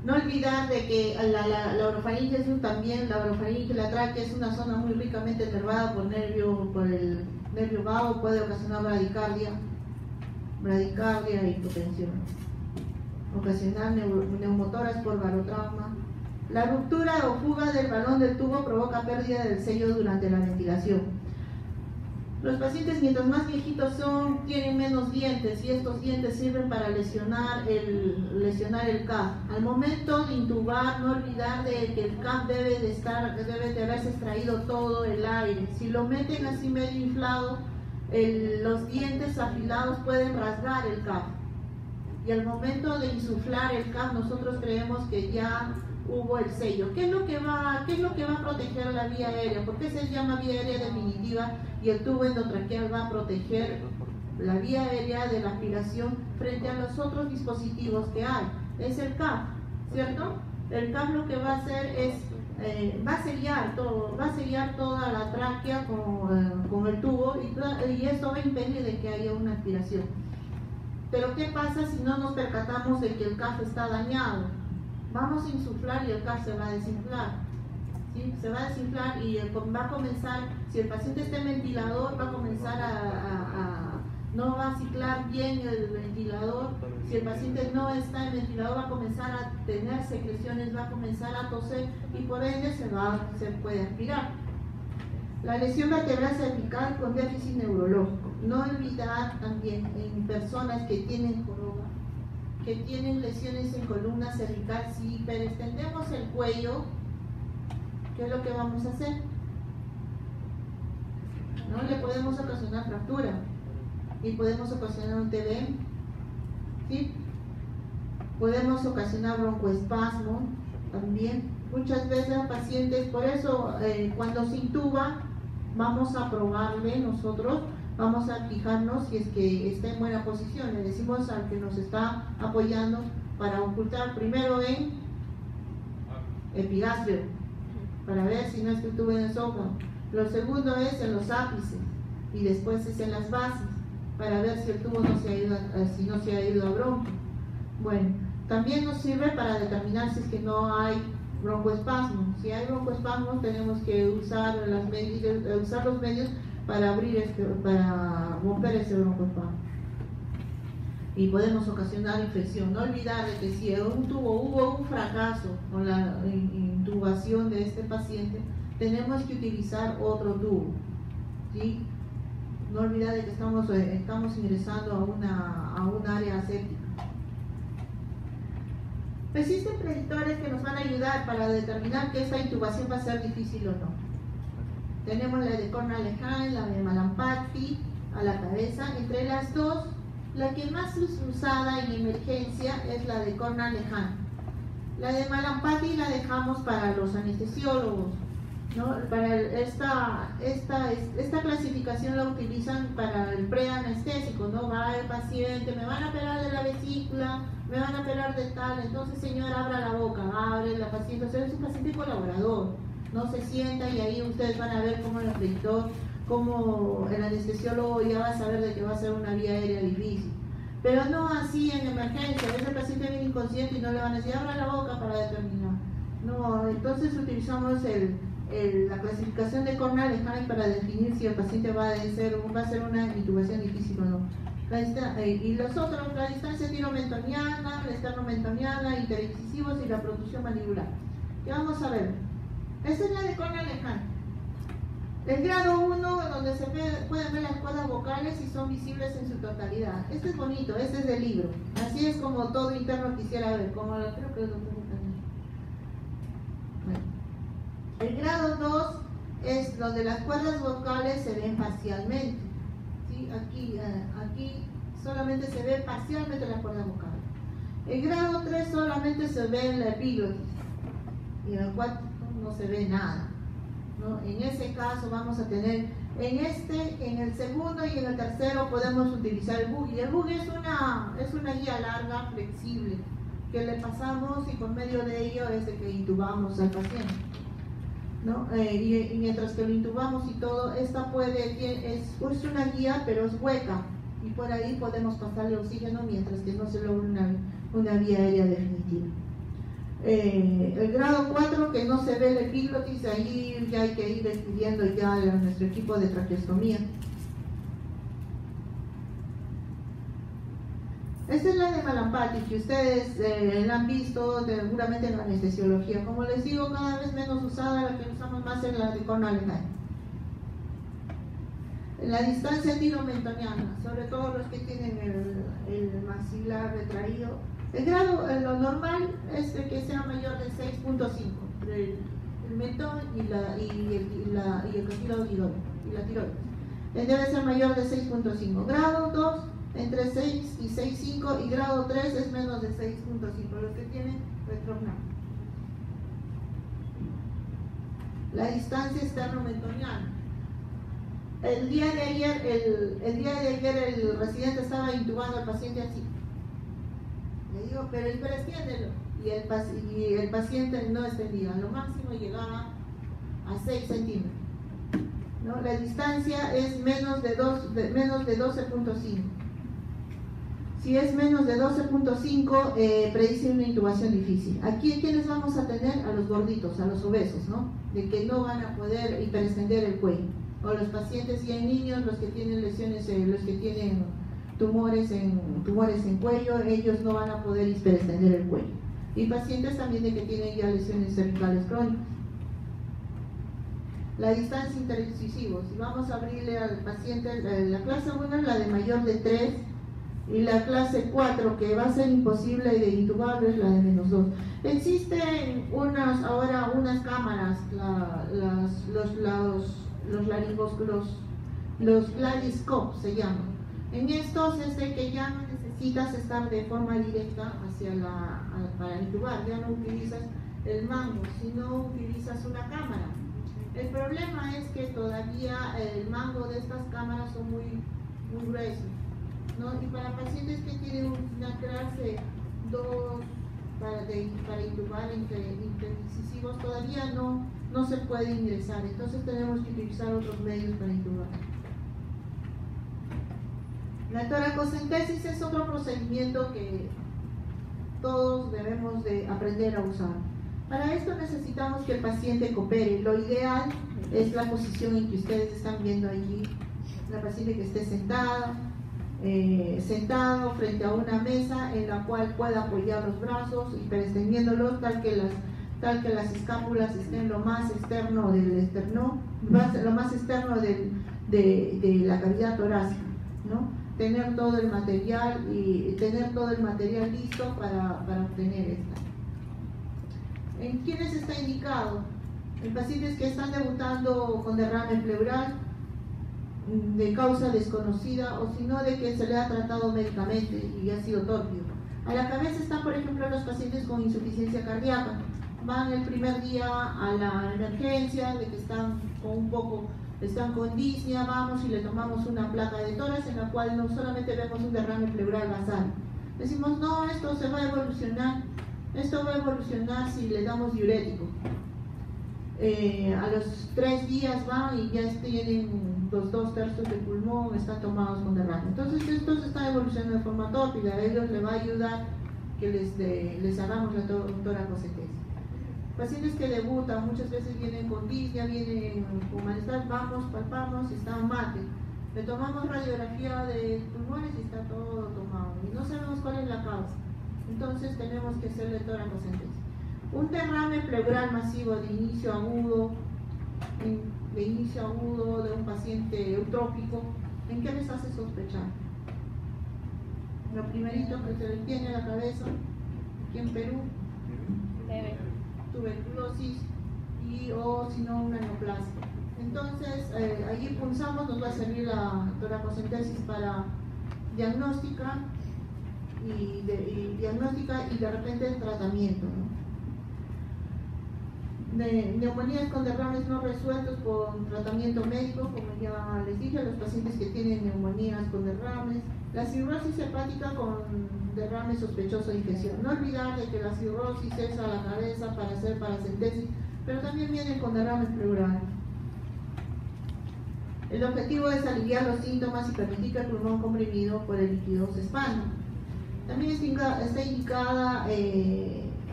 No olvidar de que la orofaringe también, la tráquea es una zona muy ricamente nervada por el nervio vago, puede ocasionar bradicardia y hipotensión. Ocasionar neumotoras por barotrauma. La ruptura o fuga del balón del tubo provoca pérdida del sello durante la ventilación. Los pacientes, mientras más viejitos son, tienen menos dientes y estos dientes sirven para lesionar el CAF. Al momento de intubar, no olvidar de que el CAF debe de haberse extraído todo el aire. Si lo meten así medio inflado, los dientes afilados pueden rasgar el CAF. Y al momento de insuflar el CAF, nosotros creemos que ya hubo el sello. ¿Qué es lo que va a proteger la vía aérea? ¿Por qué se llama vía aérea definitiva? Y el tubo endotraqueal va a proteger la vía aérea de la aspiración frente a los otros dispositivos que hay. Es el CAF, ¿cierto? El CAF lo que va a hacer es, va a sellar toda la tráquea con el tubo y esto va a impedir de que haya una aspiración. Pero ¿qué pasa si no nos percatamos de que el CAF está dañado? Vamos a insuflar y el CAF se va a desinflar. ¿Sí? Se va a desinflar y va a comenzar, si el paciente está en ventilador, va a comenzar no va a ciclar bien el ventilador. Si el paciente no está en ventilador, va a comenzar a tener secreciones, va a comenzar a toser y por ende se puede aspirar. La lesión vertebral cervical con déficit neurológico. No olvidar también en personas que tienen joroba, que tienen lesiones en columna cervical, si hiperextendemos el cuello, ¿qué es lo que vamos a hacer? ¿No? Le podemos ocasionar fractura y podemos ocasionar un TBM, ¿sí? Podemos ocasionar broncoespasmo también. Muchas veces a pacientes, por eso cuando se intuba, vamos a probarle nosotros, vamos a fijarnos si es que está en buena posición. Le decimos al que nos está apoyando para ocultar primero en epigastrio, para ver si no es que tuvo en el esófago. Lo segundo es en los ápices y después es en las bases, para ver si el tubo no se ha ido a bronquio. Bueno, también nos sirve para determinar si es que no hay broncoespasmo. Si hay broncoespasmo, tenemos que usar los medios para para romper ese broncoespasmo. Y podemos ocasionar infección. No olvidar de que si hubo un fracaso con la intubación de este paciente, tenemos que utilizar otro tubo, ¿sí? No olvidar de que estamos ingresando a un área séptica. Existen predictores que nos van a ayudar para determinar que esta intubación va a ser difícil o no. Tenemos la de Cornell-Lehane, la de Mallampati a la cabeza. Entre las dos, la que más es usada en emergencia es la de Cornell-Lehane. La de Mallampati la dejamos para los anestesiólogos, ¿no? Para esta clasificación la utilizan para el preanestésico, ¿no? Va el paciente, me van a operar de la vesícula, me van a operar de tal, entonces señor, abra la boca, abre la paciente, o sea, es un paciente colaborador, no se sienta y ahí ustedes van a ver cómo el predictor, cómo el anestesiólogo ya va a saber de que va a ser una vía aérea difícil. Pero no así en emergencia, a veces el paciente viene inconsciente y no le van a decir, abra la boca para determinar. No, entonces utilizamos la clasificación de Cornell-Lehane para definir si el paciente va a ser una intubación difícil o no. Y los otros, la distancia tiromentoniana, la esternomentoniana, interincisivos y la protusión mandibular. ¿Qué vamos a ver? Esta es la de Cornell-Lehane. El grado 1, donde se pueden ver las cuerdas vocales y son visibles en su totalidad. Este es bonito, este es del libro. Así es como todo interno quisiera ver, como creo que lo tengo también. Bueno. El grado 2 es donde las cuerdas vocales se ven parcialmente. ¿Sí? Aquí solamente se ve parcialmente la cuerda vocal. El grado 3 solamente se ve en la epiglotis. Y en el 4 no se ve nada, ¿no? En ese caso vamos a tener, en el segundo y en el tercero podemos utilizar el buggy. El buggy es una guía larga, flexible, que le pasamos y por medio de ello es el que intubamos al paciente, ¿no? Y mientras que lo intubamos y todo, esta es una guía pero es hueca y por ahí podemos pasarle oxígeno mientras que no se logra una vía aérea definitiva. El grado 4, que no se ve el epiglotis, ahí ya hay que ir estudiando ya nuestro equipo de traqueostomía. Esta es la de Mallampati, que ustedes la han visto seguramente en la anestesiología. Como les digo, cada vez menos usada, la que usamos más es la de Cornell-Lehane. La distancia tiromentoniana, sobre todo los que tienen el maxilar retraído. Lo normal es que sea mayor de 6.5, el mentón y el cartílago y la tiroides. Debe ser mayor de 6.5. Grado 2, entre 6 y 6.5, y grado 3 es menos de 6.5, los que tienen retrognato. La distancia externo-mentoniana. El día de ayer el residente estaba intubando al paciente así. Le digo, pero hiperextiéndelo. Y el paciente no extendía, lo máximo llegaba a 6 centímetros. ¿No? La distancia es menos de 12.5. Si es menos de 12.5, predice una intubación difícil. Aquí, ¿quiénes vamos a tener? A los gorditos, a los obesos, ¿no? De que no van a poder hiperextender el cuello. O los pacientes, y hay niños, los que tienen lesiones, los que tienen tumores en cuello, ellos no van a poder hiperextender el cuello. Y pacientes también de que tienen ya lesiones cervicales crónicas. La distancia interincisivos, si vamos a abrirle al paciente, la clase 1 es la de mayor de 3 y la clase 4, que va a ser imposible de intubarlo, es la de -2. Existen ahora unas cámaras, los Gladyscope se llaman. En estos es de que ya no necesitas estar de forma directa para intubar, ya no utilizas el mango, sino utilizas una cámara. El problema es que todavía el mango de estas cámaras son muy gruesos, ¿no? Y para pacientes que tienen una clase 2 para intubar interincisivos todavía no se puede ingresar, entonces tenemos que utilizar otros medios para intubar. La toracocentesis es otro procedimiento que todos debemos de aprender a usar. Para esto necesitamos que el paciente coopere. Lo ideal es la posición en que ustedes están viendo allí, la paciente que esté sentado frente a una mesa en la cual pueda apoyar los brazos, hiperextendiéndolos tal que las escápulas estén lo más externo del esternón, lo más externo de la cavidad torácica, ¿no? Tener todo el material listo para obtener esta. ¿En quiénes está indicado? En pacientes que están debutando con derrame pleural de causa desconocida, o si no de que se le ha tratado médicamente y ha sido tórpido. A la cabeza están, por ejemplo, los pacientes con insuficiencia cardíaca. Van el primer día a la emergencia, de que están con disnea, vamos y le tomamos una placa de tórax en la cual no solamente vemos un derrame pleural basal. Decimos, no, esto se va a evolucionar. Esto va a evolucionar si le damos diurético. A los 3 días van y ya tienen los 2/3 del pulmón, están tomados con derrame. Entonces esto se está evolucionando de forma tórpida. A ellos les va a ayudar que les hagamos la toracocentesis. Pacientes que debutan muchas veces vienen con disnea, vienen con malestar, vamos, palpamos, están mate. Le tomamos radiografía de pulmones y está todo tomado. Y no sabemos cuál es la causa. Entonces tenemos que hacerle toracocentesis. Un derrame pleural masivo de inicio agudo de un paciente eutrópico, ¿en qué les hace sospechar? Lo primerito que se le tiene a la cabeza, aquí en Perú, tuberculosis o si no una neoplasia. Entonces allí punzamos, nos va a servir la toracocentesis para diagnóstica y de repente el tratamiento, ¿no? De neumonías con derrames no resueltos con tratamiento médico, como ya les dije, los pacientes que tienen neumonías con derrames, la cirrosis hepática con derrame sospechoso de infección. No olvidar de que la cirrosis es a la cabeza para hacer paracentesis, pero también vienen con derrames pleurales. El objetivo es aliviar los síntomas y permitir que el pulmón comprimido por el líquido se expanda. También está indicada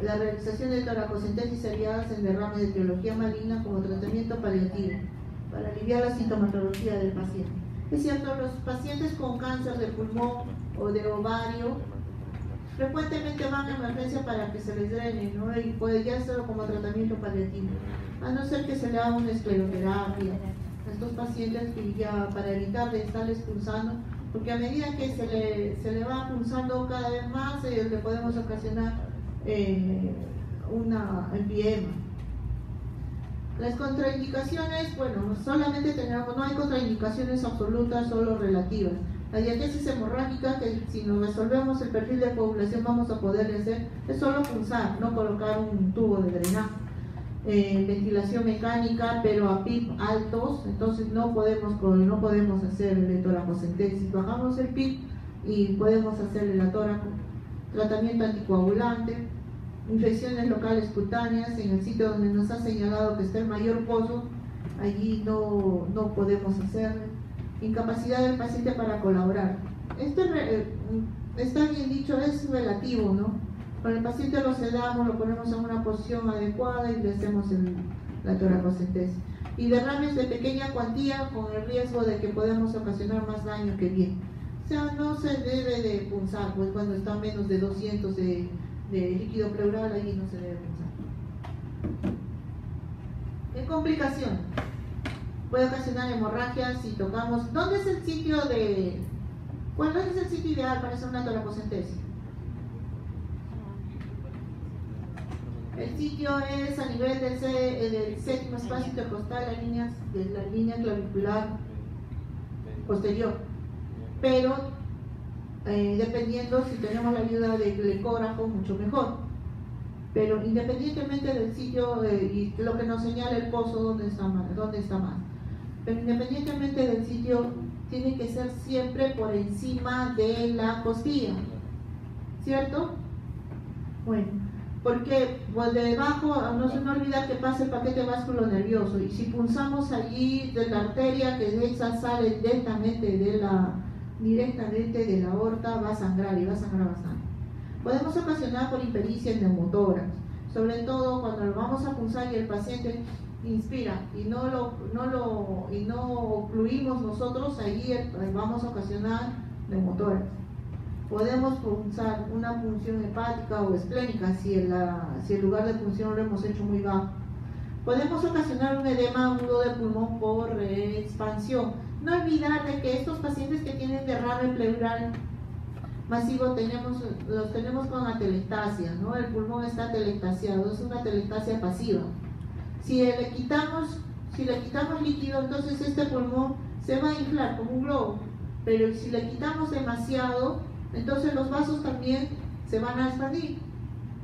la realización de toracocentesis aliadas en derrames de etiología maligna como tratamiento paliativo para aliviar la sintomatología del paciente. Es cierto, los pacientes con cáncer de pulmón o de ovario frecuentemente van a emergencia para que se les drene, ¿no? Y puede ya hacerlo como tratamiento paliativo, a no ser que se le haga una escleroterapia a estos pacientes, que ya para evitar de estarles pulsando, porque a medida que se le va pulsando cada vez más, le podemos ocasionar una empiema. Las contraindicaciones, bueno, solamente no hay contraindicaciones absolutas, solo relativas. La diatesis hemorrágica, que si nos resolvemos el perfil de población vamos a poderle hacer, es solo punzar, no colocar un tubo de drenaje. Ventilación mecánica, pero a PIB altos, entonces no podemos hacerle toracocentesis. Bajamos el PIB y podemos hacerle la toraco. Tratamiento anticoagulante, infecciones locales cutáneas en el sitio donde nos ha señalado que está el mayor pozo, allí no podemos hacerle. Incapacidad del paciente para colaborar. Esto está bien dicho, es relativo, ¿no? Para el paciente lo sedamos, lo ponemos en una posición adecuada y le hacemos la toracocentesis. Y derrames de pequeña cuantía con el riesgo de que podemos ocasionar más daño que bien. O sea, no se debe de punzar, pues cuando está menos de 200 de líquido pleural, ahí no se debe punzar. ¿Qué complicación? Puede ocasionar hemorragias si tocamos. ¿Dónde es el sitio de... ¿Cuál es el sitio ideal para hacer una toracocentesis? El sitio es a nivel del séptimo espacio intercostal, de la línea clavicular posterior. Pero dependiendo si tenemos la ayuda del ecógrafo, mucho mejor. Pero independientemente del sitio y lo que nos señala el pozo, dónde está más. Pero independientemente del sitio, tiene que ser siempre por encima de la costilla, ¿cierto? Bueno, porque por debajo, no se nos olvida que pasa el paquete vasculo nervioso, y si punzamos allí de la arteria, que de esa sale directamente de la aorta, va a sangrar y va a sangrar bastante. Podemos ocasionar por impericia en neumotórax, sobre todo cuando lo vamos a punzar y el paciente inspira y no ocluimos nosotros, ahí vamos a ocasionar neumotórax. Podemos punzar una punción hepática o esplénica si el lugar de punción lo hemos hecho muy bajo. Podemos ocasionar un edema agudo de pulmón por expansión. No olvidar de que estos pacientes que tienen derrame pleural masivo los tenemos con atelectasia, ¿no? El pulmón está atelectasiado, es una atelectasia pasiva. Si le quitamos líquido, entonces este pulmón se va a inflar como un globo, pero si le quitamos demasiado, entonces los vasos también se van a expandir,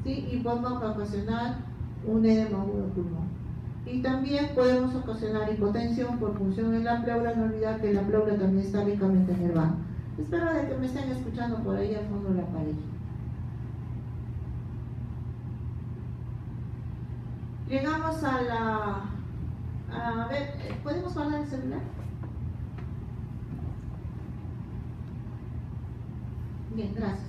¿sí? Y podemos ocasionar un edema agudo del pulmón. Y también podemos ocasionar hipotensión por punción en la pleura. No olvidar que la pleura también está ricamente nervada. Espero de que me estén escuchando por ahí al fondo de la pared. Llegamos a ver, ¿podemos guardar el celular? Bien, gracias.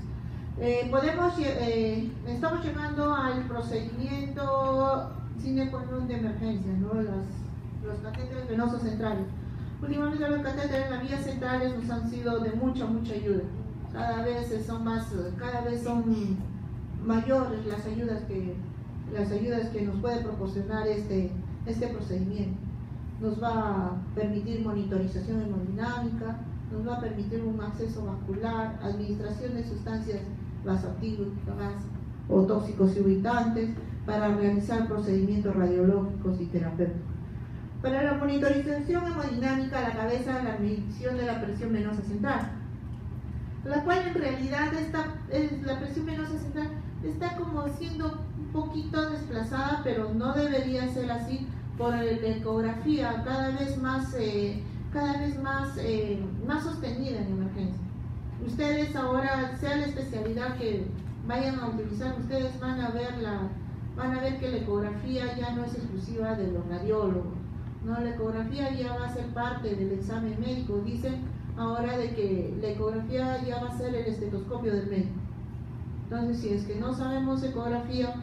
Estamos llegando al procedimiento sine qua non de emergencia, ¿no? Los catéteres venosos centrales. Últimamente los catéteres en las vías centrales nos han sido de mucha ayuda. Cada vez son mayores las ayudas que nos puede proporcionar este procedimiento. Nos va a permitir monitorización hemodinámica, nos va a permitir un acceso vascular, administración de sustancias vasoactivas o tóxicos y irritantes para realizar procedimientos radiológicos y terapéuticos. Para la monitorización hemodinámica, la cabeza, la medición de la presión venosa central, la cual en realidad la presión venosa central está como siendo un poquito desplazada, pero no debería ser así por la ecografía cada vez más sostenida en emergencia. Ustedes ahora, sea la especialidad que vayan a utilizar, ustedes van a ver que la ecografía ya no es exclusiva de los radiólogos, ¿no? La ecografía ya va a ser parte del examen médico. Dicen ahora de que la ecografía ya va a ser el estetoscopio del médico. Entonces, si es que no sabemos ecografía,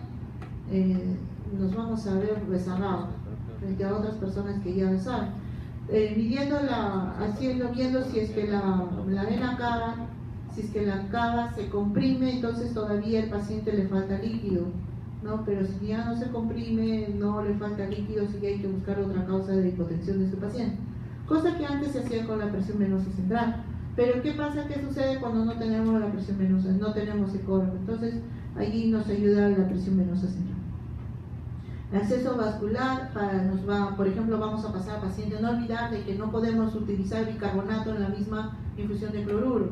nos vamos a ver rezagados frente a otras personas que ya lo saben. Viendo si es que la vena cava, si es que la cava se comprime, entonces todavía al paciente le falta líquido, ¿no? Pero si ya no se comprime, no le falta líquido, sí que hay que buscar otra causa de hipotensión de su paciente, cosa que antes se hacía con la presión venosa central. Pero ¿qué pasa? ¿Qué sucede cuando no tenemos la presión venosa? No tenemos ecógrafo. Entonces allí nos ayuda la presión venosa central. El acceso vascular, por ejemplo, vamos a pasar a pacientes. No olvidar de que no podemos utilizar bicarbonato en la misma infusión de cloruro,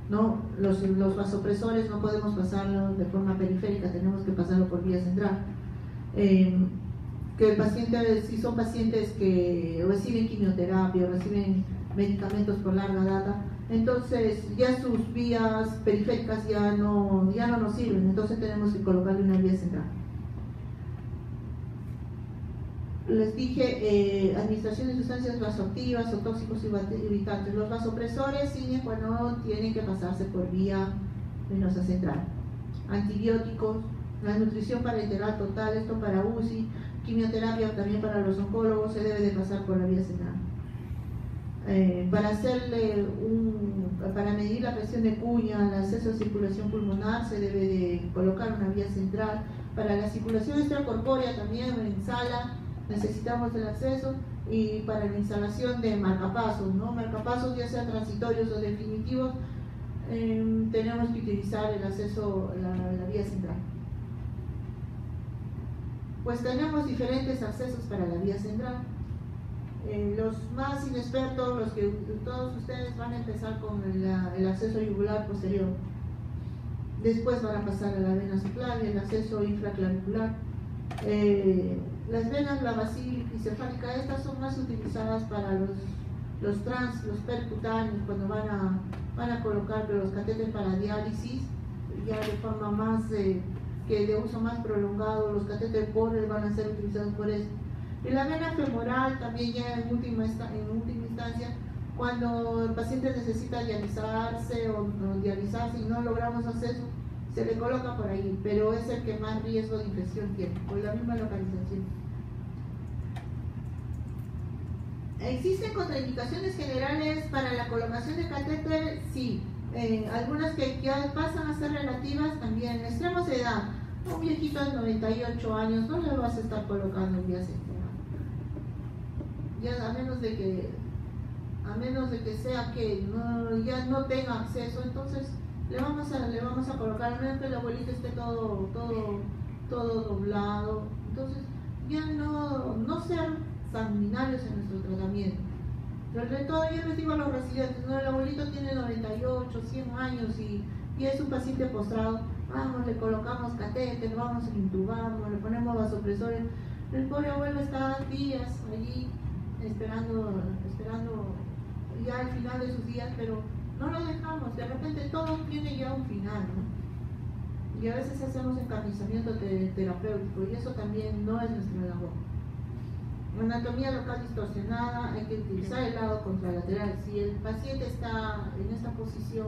¿no? Los vasopresores no podemos pasarlo de forma periférica, tenemos que pasarlo por vía central. Que el paciente, si son pacientes que reciben quimioterapia, reciben medicamentos por larga data, entonces ya sus vías periféricas ya no nos sirven, entonces tenemos que colocarle una vía central. Les dije, administración de sustancias vasoactivas o tóxicos irritantes. Los vasopresores sine qua non tienen que pasarse por vía venosa central. Antibióticos, la nutrición parenteral total, esto para UCI, quimioterapia también para los oncólogos, se debe de pasar por la vía central. Para medir la presión de cuña, el acceso a circulación pulmonar, se debe de colocar una vía central. Para la circulación extracorpórea también en sala necesitamos el acceso, y para la instalación de marcapasos, ¿no? Marcapasos ya sean transitorios o definitivos, tenemos que utilizar el acceso, la vía central. Pues tenemos diferentes accesos para la vía central. Los más inexpertos, los que todos ustedes van a empezar con el acceso yugular posterior. Después van a pasar a la vena subclavia, el acceso infraclavicular. Las venas, la basílica, estas son más utilizadas para los percutáneos, cuando van a colocar los catéteres para diálisis, ya de forma más, que de uso más prolongado. Los catéteres porres van a ser utilizados por eso. Y la vena femoral también ya en última instancia, cuando el paciente necesita dializarse o dializarse y no logramos acceso, se le coloca por ahí, pero es el que más riesgo de infección tiene, por la misma localización. ¿Existen contraindicaciones generales para la colocación de catéter? Sí. Algunas que ya pasan a ser relativas también. Extremos de edad. Un viejito de 98 años no le vas a estar colocando en vía central. Ya a menos de que sea que ya no tenga acceso, entonces le vamos a colocar, a menos que el abuelito esté todo doblado. Entonces ya no ser sanguinarios en nuestro tratamiento. Sobre todo yo les digo a los residentes, ¿no? El abuelito tiene 98, 100 años y es un paciente postrado, vamos, le colocamos catéter, vamos, le intubamos, le ponemos vasopresores. El pobre abuelo está días allí esperando ya el final de sus días, pero no lo dejamos. De repente todo tiene ya un final, ¿no? Y a veces hacemos encarnizamiento terapéutico, y eso también no es nuestra labor. Anatomía local distorsionada, hay que utilizar el lado contralateral. Si el paciente está en esta posición,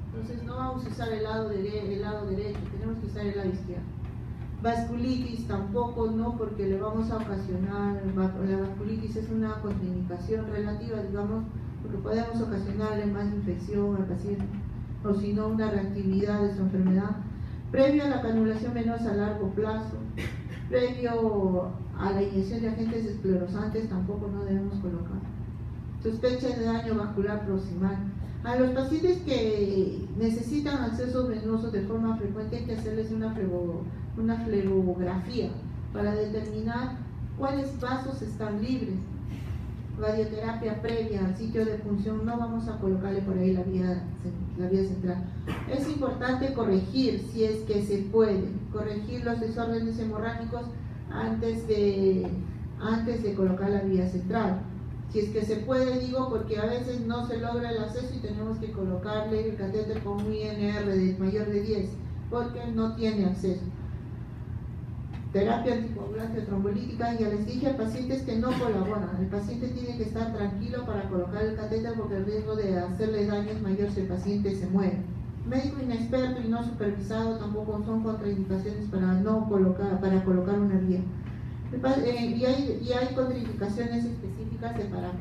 entonces no vamos a usar el lado derecho, tenemos que usar el lado izquierdo. Vasculitis tampoco, no, porque le vamos a ocasionar, la vasculitis es una contraindicación relativa, digamos, porque podemos ocasionarle más infección al paciente, o si no, una reactividad de su enfermedad. Previo a la canulación venosa a largo plazo, previo a la inyección de agentes esclerosantes, tampoco no debemos colocar. Sospecha de daño vascular proximal. A los pacientes que necesitan accesos venosos de forma frecuente hay que hacerles una flegografía para determinar cuáles vasos están libres. Radioterapia previa al sitio de punción, no vamos a colocarle por ahí la vía central. Es importante corregir, si es que se puede, corregir los desórdenes hemorrágicos antes de colocar la vía central. Si es que se puede, digo, porque a veces no se logra el acceso y tenemos que colocarle el catéter con un INR de mayor de 10, porque no tiene acceso. Terapia anticoagulante trombolítica, ya les dije a pacientes que no colaboran. El paciente tiene que estar tranquilo para colocar el catéter, porque el riesgo de hacerle daño es mayor si el paciente se muere. Médico inexperto y no supervisado tampoco son contraindicaciones para colocar una vía. Y hay contraindicaciones específicas para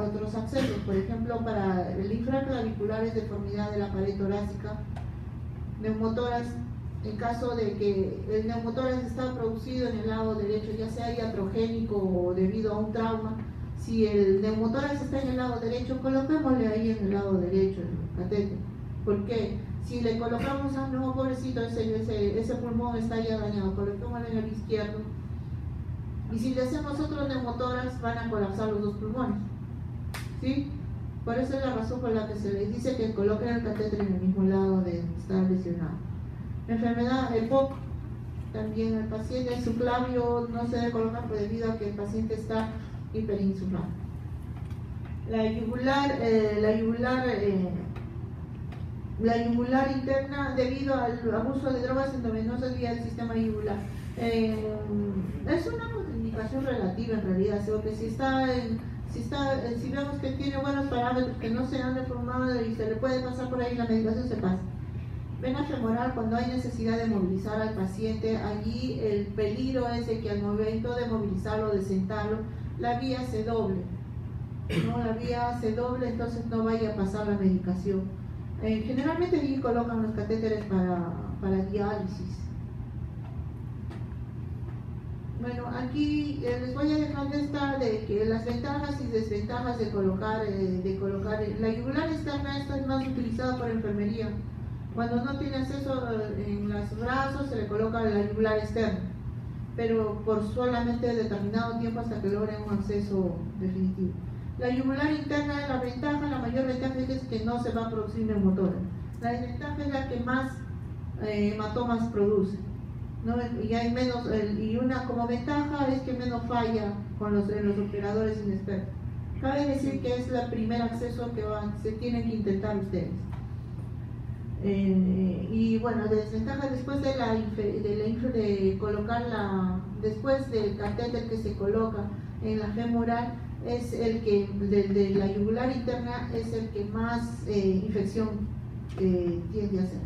otros accesos, por ejemplo, para el infraclavicular es deformidad de la pared torácica, neumotoras, en caso de que el neumotórax está producido en el lado derecho, ya sea iatrogénico o debido a un trauma. Si el neumotórax está en el lado derecho, coloquémosle ahí en el lado derecho el catéter. ¿Por qué? Si le colocamos a no, pobrecito, ese pulmón está ya dañado, coloquémosle en el izquierdo. Y si le hacemos otro neumotórax, van a colapsar los dos pulmones. ¿Sí? Por eso es la razón por la que se les dice que coloquen el catéter en el mismo lado de donde está lesionado. Enfermedad, el POC, también el paciente, su clavio no se debe colocar debido a que el paciente está hiperinsulado. La yugular interna, debido al abuso de drogas endovenosas vía el sistema yugular. Es una contraindicación relativa en realidad, porque si vemos que tiene buenos parámetros que no se han deformado y se le puede pasar por ahí, la medicación se pasa. Vena femoral, cuando hay necesidad de movilizar al paciente, allí el peligro es de que al momento de movilizarlo, de sentarlo, la vía se doble. ¿no? La vía se doble, entonces no vaya a pasar la medicación. Generalmente allí colocan los catéteres para diálisis. Bueno, aquí les voy a dejar de que las ventajas y desventajas de colocar la yugular externa. Esta es más utilizada por enfermería. Cuando no tiene acceso en los brazos se le coloca la yugular externa, pero por solamente determinado tiempo hasta que logren un acceso definitivo. La yugular interna, la mayor ventaja es que no se va a producir neumotórax. La desventaja es la que más hematomas produce, ¿no? Y hay menos, y una como ventaja es que menos falla en los operadores inexpertos. Cabe decir que es el primer acceso que se tienen que intentar ustedes. Y bueno, la desventaja después de colocar después del catéter que se coloca en la femoral, es el que de la yugular interna es el que más infección tiende a hacer.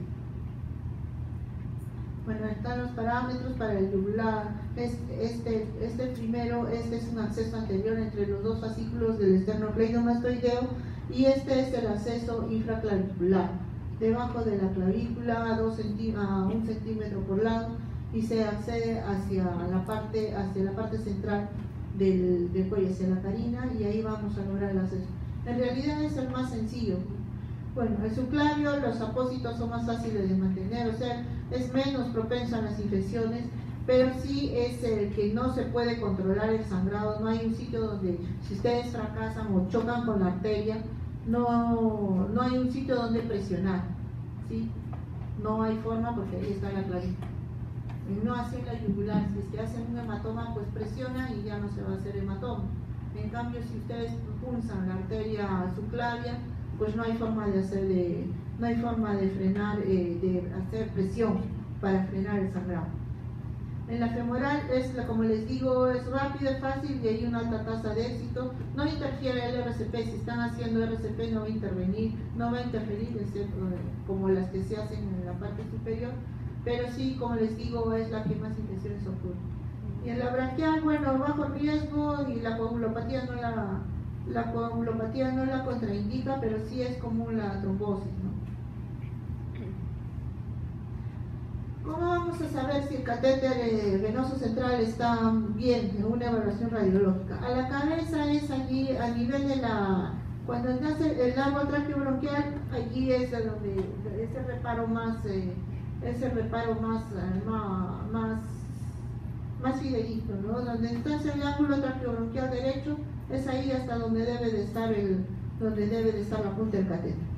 Bueno, están los parámetros para el yugular. Este primero, es un acceso anterior entre los dos fascículos del esternocleidomastoideo, y este es el acceso infraclavicular, debajo de la clavícula a 1 centímetro por lado, y se accede hacia la parte central del cuello, hacia la carina, y ahí vamos a lograr el acceso. En realidad es el más sencillo. Bueno, el subclavio, los apósitos son más fáciles de mantener, o sea, es menos propenso a las infecciones, pero sí es el que no se puede controlar el sangrado. No hay un sitio donde, si ustedes fracasan o chocan con la arteria, no hay un sitio donde presionar, ¿sí? No hay forma, porque ahí está la clavícula. No hacen la yugular. Si es que hacen un hematoma, pues presiona y ya no se va a hacer hematoma. En cambio, si ustedes pulsan la arteria subclavia, pues no hay forma de frenar, de hacer presión para frenar el sangrado. En la femoral, como les digo, es rápido, es fácil y hay una alta tasa de éxito. No interfiere el RCP. Si están haciendo RCP no va a interferir, excepto como las que se hacen en la parte superior, pero sí, como les digo, es la que más infecciones ocurre. Y en la branquial, bueno, bajo riesgo, y la coagulopatía no la contraindica, pero sí es común la trombosis, ¿no? ¿Cómo vamos a saber si el catéter venoso central está bien en una evaluación radiológica? A la cabeza es allí, a nivel de cuando nace el árbol traqueobronquial, allí es donde es el reparo más fidedigno, ¿no? Donde está el ángulo traqueobronquial derecho, es ahí hasta donde debe de estar la punta del catéter.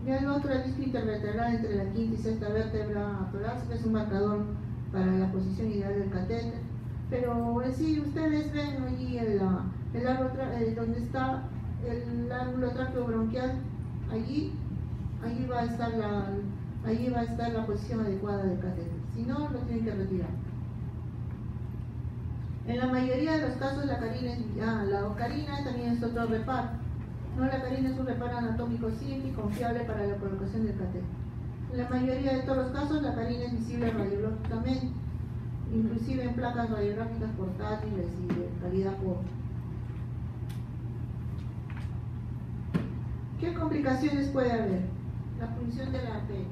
Y el otro, el disco intervertebral entre la quinta y sexta vértebra torácica, es un marcador para la posición ideal del catéter. Pero si ustedes ven allí donde está el ángulo traqueobronquial, allí va a estar la posición adecuada del catéter. Si no, lo tienen que retirar. En la mayoría de los casos la ocarina también es otro reparo. No, la carina es un reparo anatómico simple y confiable para la colocación del catéter. En la mayoría de todos los casos la carina es visible radiológicamente, inclusive en placas radiográficas portátiles y de calidad pobre. ¿Qué complicaciones puede haber? La punción de la arteria.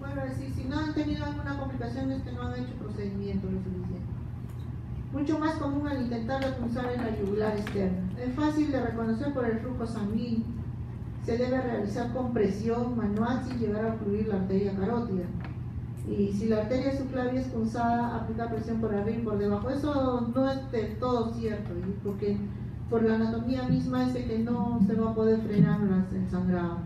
Vuelvo a decir, si no han tenido alguna complicación es que no han hecho procedimiento lo suficiente. Mucho más común al intentar punzar en la yugular externa. Es fácil de reconocer por el flujo sanguíneo. Se debe realizar con presión manual sin llegar a ocluir la arteria carótida. Y si la arteria subclavia es punzada, aplica presión por arriba y por debajo. Eso no es del todo cierto, ¿sí? Porque por la anatomía misma es de que no se va a poder frenar el sangrado.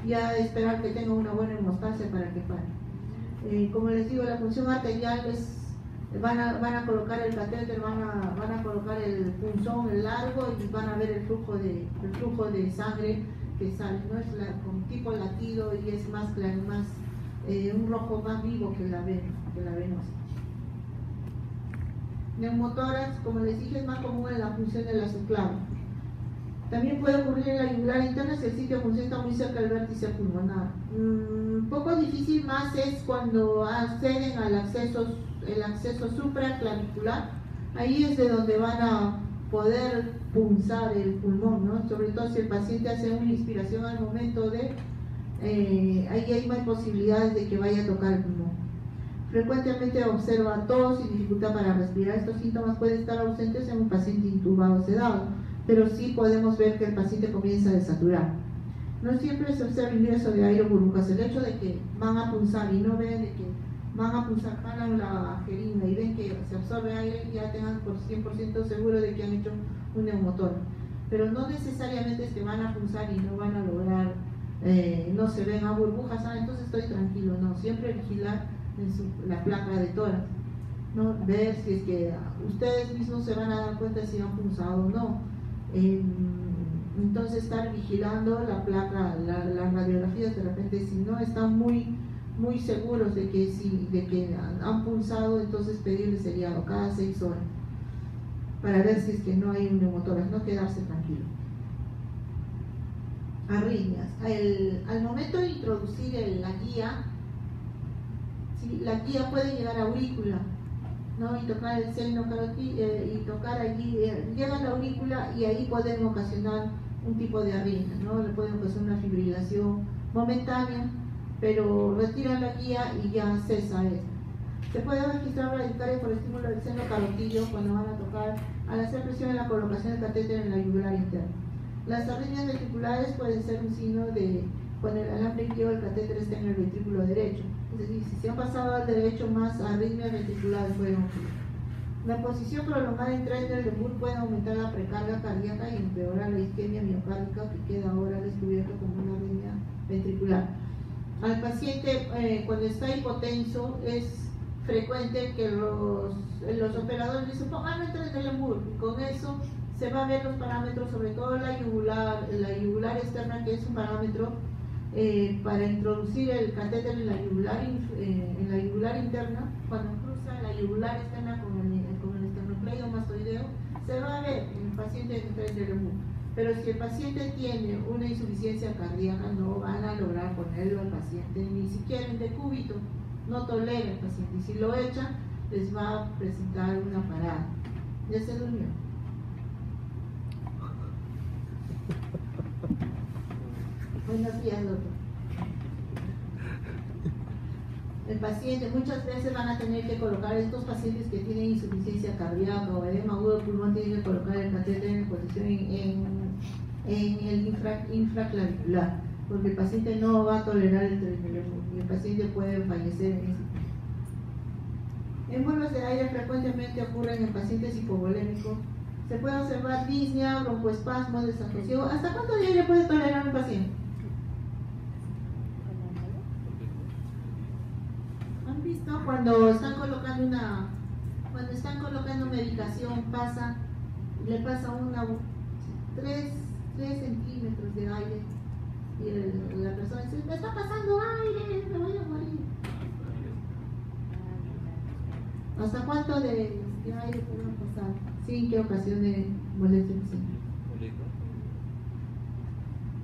Ya esperar que tenga una buena hemostasia para que pare. Como les digo, la punción arterial van a colocar el catéter, van a colocar el punzón, el largo, y van a ver el flujo de sangre que sale, ¿no? Es con tipo latido y es más claro, un rojo más vivo que la venosa. Neumotórax, como les dije, es más común en la punción de la subclavia. También puede ocurrir en la yugular interna si el sitio de punción está muy cerca del vértice pulmonar. Un poco difícil más es cuando acceden al acceso supraclavicular. Ahí es de donde van a poder punzar el pulmón, ¿no? Sobre todo si el paciente hace una inspiración al momento de, ahí hay más posibilidades de que vaya a tocar el pulmón. Frecuentemente observa tos y dificultad para respirar. Estos síntomas pueden estar ausentes en un paciente intubado o sedado, pero sí podemos ver que el paciente comienza a desaturar. No siempre se observa ingreso de aire o burbujas. El hecho de que van a punzar y no ven de que van a pulsar, jalan la jeringa y ven que se absorbe aire, ya tengan por 100% seguro de que han hecho un neumotórax. Pero no necesariamente es que van a pulsar y no van a lograr, no se ven a burbujas, entonces estoy tranquilo. No, siempre vigilar la placa de tórax, ¿no? Ver si es que ustedes mismos se van a dar cuenta si han pulsado o no. Entonces estar vigilando la placa, las radiografías, de repente si no están muy seguros de que han pulsado, entonces pedirle seriado cada 6 horas para ver si es que no hay un neumotórax, no quedarse tranquilo. Arritmias. Al momento de introducir la guía, ¿sí? La guía puede llegar a aurícula, ¿no? Y tocar el seno carotídeo y tocar allí, llega a la aurícula y ahí pueden ocasionar un tipo de arritmia, ¿no? Le pueden ocasionar una fibrilación momentánea, pero retiran la guía y ya cesa esto. Se puede registrar bradicardia por estímulo del seno carotídeo cuando van a tocar, al hacer presión en la colocación del catéter en la yugular interna. Las arritmias ventriculares pueden ser un signo de cuando el alambre guía o el catéter está en el ventrículo derecho. Es decir, si se han pasado al derecho, más arritmias ventriculares pueden ocurrir. La posición prolongada en tren del Lemur puede aumentar la precarga cardíaca y empeorar la isquemia miocárdica, que queda ahora descubierto como una arritmia ventricular. Al paciente, cuando está hipotenso, es frecuente que los operadores dicen, pongan el tren del Lemur, y con eso se va a ver los parámetros, sobre todo la yugular externa, que es un parámetro para introducir el catéter en la yugular interna. Cuando cruza la yugular externa con el esternocleido mastoideo, se va a ver en el paciente el tren del Lemur. Pero si el paciente tiene una insuficiencia cardíaca, no van a lograr ponerlo al paciente, ni siquiera en decúbito, no tolera el paciente. Y si lo echan, les va a presentar una parada. Ya se durmió. Buenos días, doctor. El paciente, muchas veces van a tener que colocar, estos pacientes que tienen insuficiencia cardíaca o edema agudo del pulmón, tienen que colocar el catéter en posición en el infraclavicular, porque el paciente no va a tolerar el tren del Lemur y el paciente puede fallecer en ese. Embolos de aire frecuentemente ocurren en pacientes hipovolémicos. Se puede observar disnea, broncoespasmo, desasosiego. ¿Hasta cuánto de aire puede tolerar un paciente? ¿Han visto cuando están colocando medicación, le pasa 3 centímetros de aire y la persona dice, me está pasando aire, me voy a morir? ¿Hasta cuánto de aire podemos pasar sin que ocasione molestia?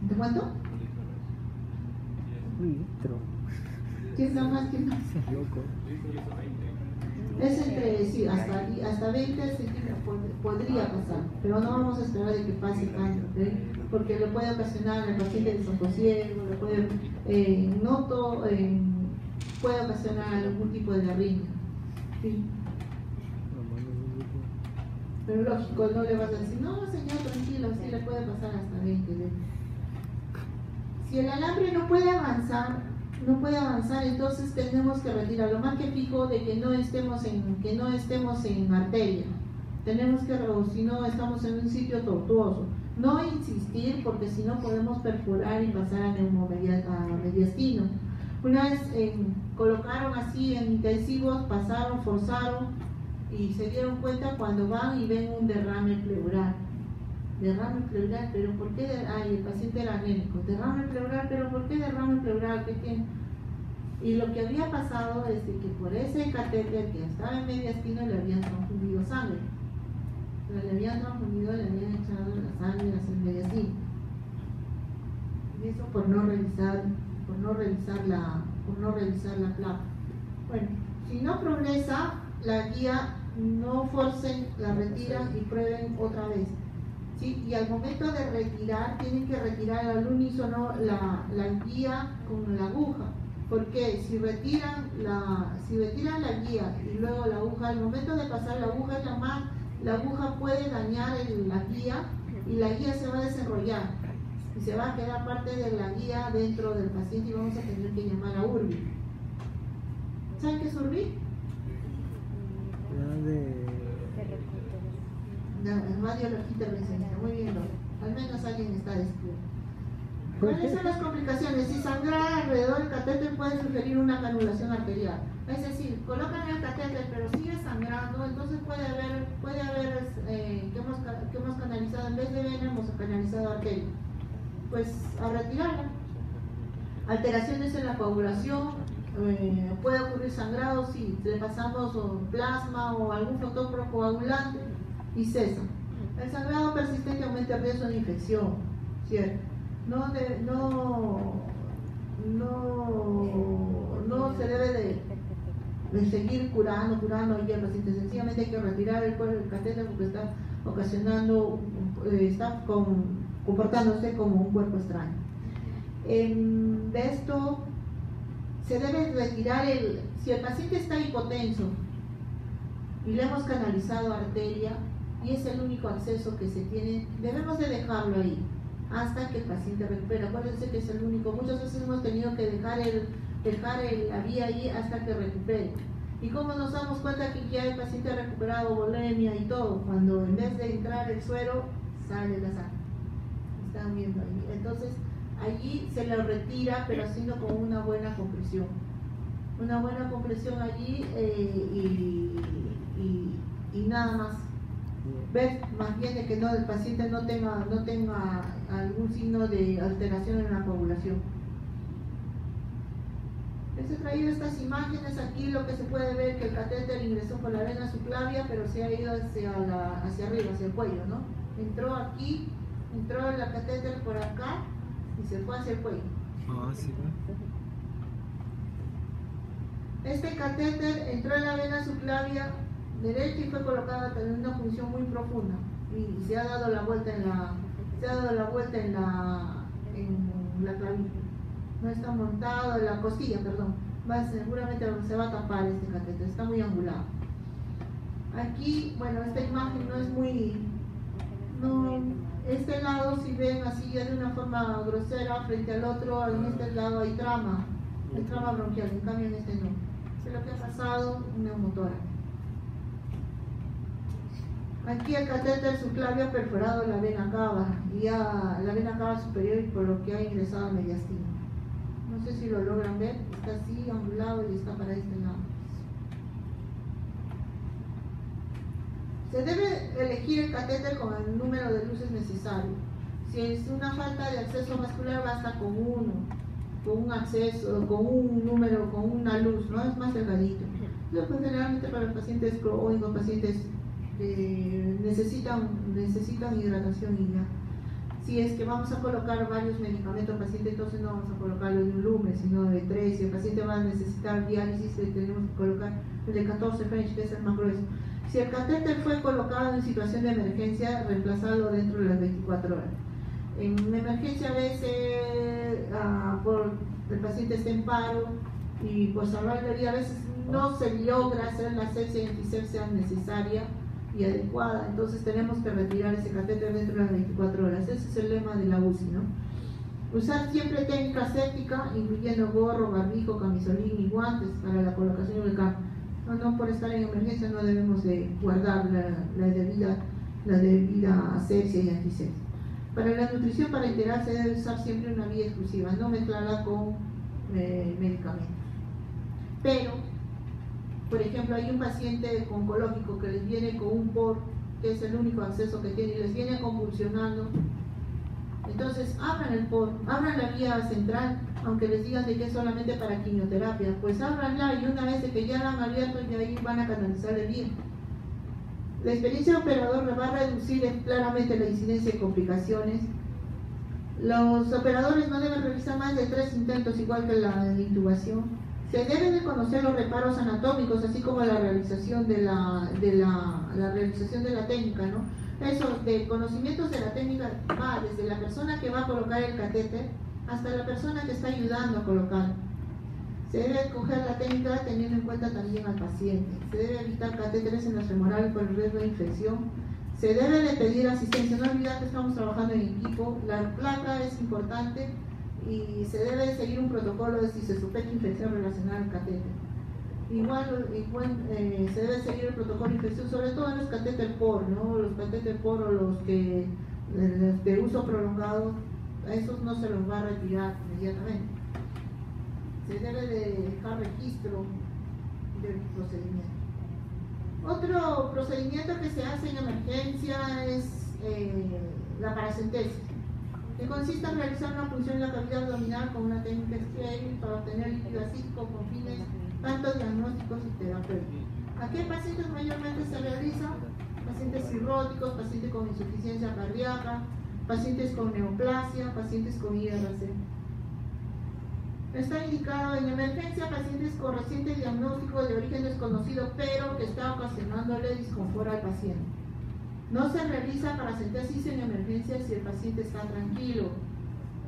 ¿De cuánto? Un litro. ¿Quién da más? ¿Quién más? Loco. Es entre, sí, hasta 20 centímetros podría pasar, pero no vamos a esperar de que pase tanto, ¿okay? Porque le puede ocasionar al paciente desasosiego, le puede, puede ocasionar algún tipo de arritmia. ¿Sí? Pero lógico, no le vas a decir, no señor, tranquilo, sí le puede pasar hasta 20. Si el alambre no puede avanzar, entonces tenemos que retirar. Lo más que fijo de que no estemos en arteria. Tenemos que, o si no estamos en un sitio tortuoso. No insistir, porque si no podemos perforar y pasar a neumomediastino. Una vez colocaron así en intensivos, pasaron, forzaron y se dieron cuenta cuando van y ven un derrame pleural. Derrame pleural, pero ¿por qué? El paciente era anémico. Derrame pleural, pero ¿por qué derrame pleural? ¿Qué tiene? Y lo que había pasado es de que por ese catéter que estaba en mediastino le habían transfundido sangre. Le habían echado la sangre hacia el mediastino. Y eso por no revisar la placa. Bueno, si no progresa la guía, no forcen, la retiran y prueben otra vez. ¿sí? Y al momento de retirar, tienen que retirar al unísono la guía con la aguja. Porque si retiran la guía y luego la aguja, al momento de pasar la aguja en la mano, la aguja puede dañar la guía y la guía se va a desenrollar y se va a quedar parte de la guía dentro del paciente y vamos a tener que llamar a Urbi. ¿Saben qué es Urbi? Radiología intervencionista. Muy bien, al menos alguien está despierto. ¿Cuáles son las complicaciones? Si sangrar alrededor del catéter puede sugerir una canulación arterial. Es decir, colocan el catéter pero sigue sangrando, entonces puede haber que hemos canalizado, en vez de vena hemos canalizado arteria. Pues a retirarla. Alteraciones en la coagulación, puede ocurrir sangrado si le pasamos plasma o algún fotocoagulante y cesa. El sangrado persistente aumenta el riesgo de infección, ¿cierto? No se debe de seguir curando y el paciente, sencillamente hay que retirar el catéter porque está ocasionando, está comportándose como un cuerpo extraño. De esto se debe retirar si el paciente está hipotenso y le hemos canalizado arteria y es el único acceso que se tiene, debemos de dejarlo ahí hasta que el paciente recupere. Acuérdense que es el único, muchas veces hemos tenido que dejar la vía ahí hasta que recupere. ¿Y cómo nos damos cuenta que ya el paciente ha recuperado volemia y todo? Cuando en vez de entrar el suero, sale la sangre. Están viendo ahí. Entonces, allí se lo retira, pero haciendo con una buena compresión. Una buena compresión allí y nada más. Ver más bien de que el paciente no tenga algún signo de alteración en la coagulación. Les he traído estas imágenes. Aquí lo que se puede ver que el catéter ingresó por la vena subclavia, pero se ha ido hacia arriba, hacia el cuello, ¿no? Entró aquí, entró el catéter por acá y se fue hacia el cuello. Sí. Este catéter entró en la vena subclavia derecha y fue colocada en una función muy profunda y se ha dado la vuelta en la clavícula. No está montado en la costilla, perdón. Seguramente se va a tapar este catéter, está muy angulado. Aquí, bueno, esta imagen no es muy... este lado, si ven así ya de una forma grosera frente al otro, en este lado hay trama bronquial, en cambio en este no. Es lo que ha pasado, una neumotórax. Aquí el catéter subclavio ha perforado la vena cava y la vena cava superior, por lo que ha ingresado a mediastino. No sé si lo logran ver, está así angulado y está para este lado. Se debe elegir el catéter con el número de luces necesario. Si es una falta de acceso vascular, basta con un acceso, con un número, con una luz, ¿no? Es más delgadito. Pues generalmente para los pacientes crónicos, pacientes necesitan hidratación y ya. Si es que vamos a colocar varios medicamentos al paciente, entonces no vamos a colocarlo de un lumen, sino de 3. Si el paciente va a necesitar diálisis, tenemos que colocar el de 14 French, que es el más grueso. Si el catéter fue colocado en situación de emergencia, reemplazarlo dentro de las 24 horas. En emergencia a veces el paciente está en paro y por salvar la vida a veces no se logra hacer la asepsia y antisepsia necesaria y adecuada, entonces tenemos que retirar ese catéter dentro de las 24 horas. Ese es el lema de la UCI, ¿no? Usar siempre técnica aséptica, incluyendo gorro, barbijo, camisolín y guantes para la colocación del campo. No por estar en emergencia no debemos de guardar la debida asepsia y antisepsia. Para la nutrición, para integrarse, debe usar siempre una vía exclusiva, no mezclarla con medicamentos. Pero, por ejemplo, hay un paciente oncológico que les viene con un POR, que es el único acceso que tiene, y les viene convulsionando. Entonces, abran el POR, abran la vía central, aunque les digan de que es solamente para quimioterapia, pues ábranla y una vez que ya la han abierto, y ahí van a canalizar el bien. La experiencia del operador va a reducir claramente la incidencia de complicaciones. Los operadores no deben realizar más de 3 intentos, igual que la intubación. Se deben de conocer los reparos anatómicos, así como la realización de la realización de la técnica, ¿no? Esos de conocimientos de la técnica va desde la persona que va a colocar el catéter hasta la persona que está ayudando a colocar. Se debe escoger la técnica teniendo en cuenta también al paciente. Se debe evitar catéteres en los femorales por el riesgo de infección. Se debe de pedir asistencia. No olvidar que estamos trabajando en equipo. La placa es importante y se debe seguir un protocolo de si se sospecha infección relacionada al catéter. Igual se debe seguir el protocolo de infección, sobre todo en los catéter POR, ¿no? Los catéter POR o los de uso prolongado, a esos no se los va a retirar inmediatamente. Se debe de dejar registro del procedimiento. Otro procedimiento que se hace en emergencia es la paracentesis, que consiste en realizar una punción en la cavidad abdominal con una técnica estéril para obtener líquido asítico con fines tanto diagnósticos y terapéuticos. ¿A qué pacientes mayormente se realiza? Pacientes cirróticos, pacientes con insuficiencia cardíaca, pacientes con neoplasia, pacientes con IRC. Está indicado en emergencia pacientes con reciente diagnóstico de origen desconocido, pero que está ocasionándole disconfort al paciente. No se realiza paracentesis en emergencia si el paciente está tranquilo,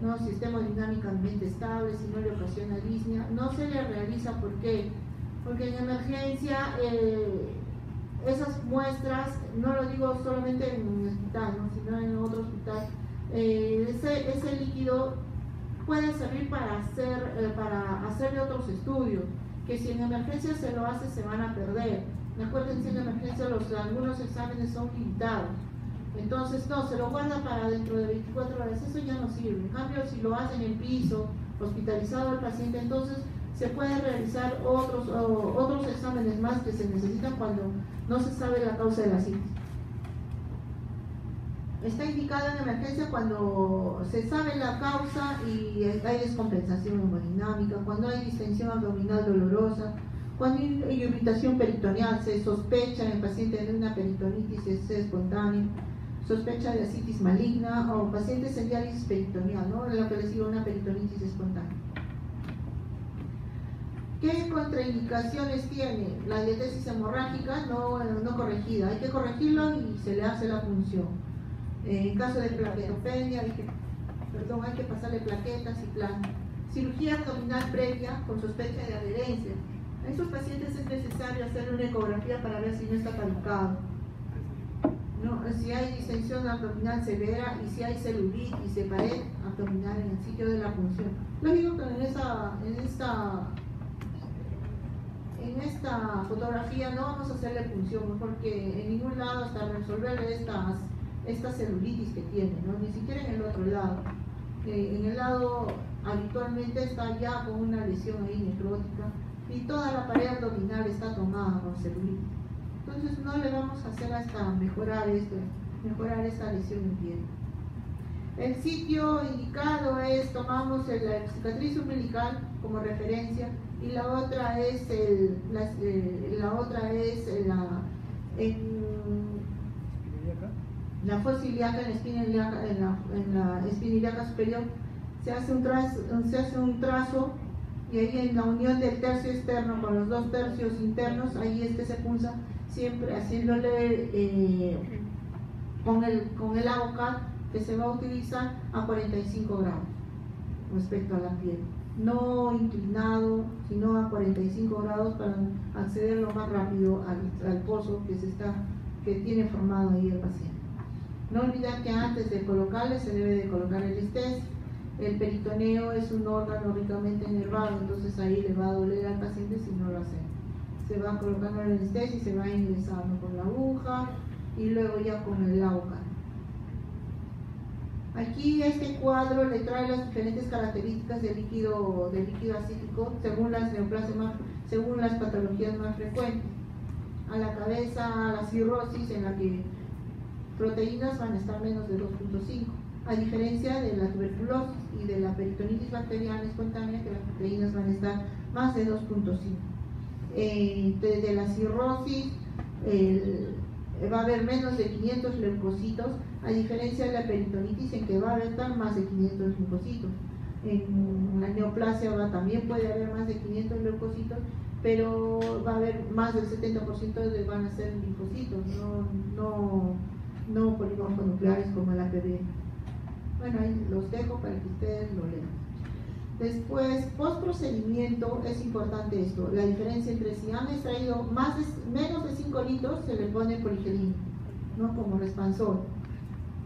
no, si está hemodinámicamente estable, si no le ocasiona disnea. No se le realiza, ¿por qué? Porque en emergencia esas muestras, no lo digo solamente en un hospital, ¿no? Sino en otro hospital, ese líquido puede servir para hacerle otros estudios, que si en emergencia se lo hace se van a perder. Acuérdense, en emergencia algunos exámenes son limitados, entonces no, se lo guarda para dentro de 24 horas, eso ya no sirve. En cambio, si lo hacen en piso, hospitalizado el paciente, entonces se pueden realizar otros exámenes más que se necesitan cuando no se sabe la causa de la citis. Está indicado en emergencia cuando se sabe la causa y hay descompensación hemodinámica, cuando hay distensión abdominal dolorosa, cuando hay irritación peritoneal, se sospecha en el paciente de una peritonitis espontánea, sospecha de asitis maligna o pacientes en diálisis peritoneal, ¿no? En lo que les digo, una peritonitis espontánea. ¿Qué contraindicaciones tiene? La diatesis hemorrágica no corregida, hay que corregirlo y se le hace la punción. En caso de plaquetopenia, hay que pasarle plaquetas y plan. Cirugía abdominal previa con sospecha de adherencia. A estos pacientes es necesario hacer una ecografía para ver si no está caducado, ¿no? Si hay distensión abdominal severa y si hay celulitis de pared abdominal en el sitio de la punción. Lógico que en esta fotografía no vamos a hacerle punción, porque en ningún lado hasta resolverle esta celulitis que tiene, ¿no? Ni siquiera en el otro lado. En el lado habitualmente está ya con una lesión ahí necrótica y toda la pared abdominal está tomada con celulitis. Entonces no le vamos a hacer hasta mejorar esta lesión en piel. El sitio indicado es, tomamos la cicatriz umbilical como referencia y la otra es la fosa ilíaca, en la espina ilíaca superior. Se hace un trazo y ahí en la unión del tercio externo con los dos tercios internos, ahí se punza, siempre haciéndole con el AOCAD que se va a utilizar a 45 grados respecto a la piel, no inclinado, sino a 45 grados para acceder lo más rápido al pozo que tiene formado ahí el paciente. No olvidar que antes de colocarle se debe de colocar el estés. El peritoneo es un órgano ricamente nervado, entonces ahí le va a doler al paciente si no lo hace. Se va colocando el estés y se va ingresando con la aguja y luego ya con el AOCAD. Aquí este cuadro le trae las diferentes características del líquido acítico según las neoplasias, según las patologías más frecuentes. A la cabeza, la cirrosis, en la que proteínas van a estar menos de 2.5, a diferencia de la tuberculosis y de la peritonitis bacteriana espontánea, que las proteínas van a estar más de 2.5. De la cirrosis va a haber menos de 500 leucocitos, a diferencia de la peritonitis, en que va a haber más de 500 leucocitos. En la neoplasia también puede haber más de 500 leucocitos, pero va a haber más del 70% van a ser linfocitos, no no polimontonucleares como el APB. Bueno, ahí los dejo para que ustedes lo lean. Después, post procedimiento, es importante esto, la diferencia entre si han extraído menos de 5 litros, se le pone poligelina, ¿no? Como Respansol.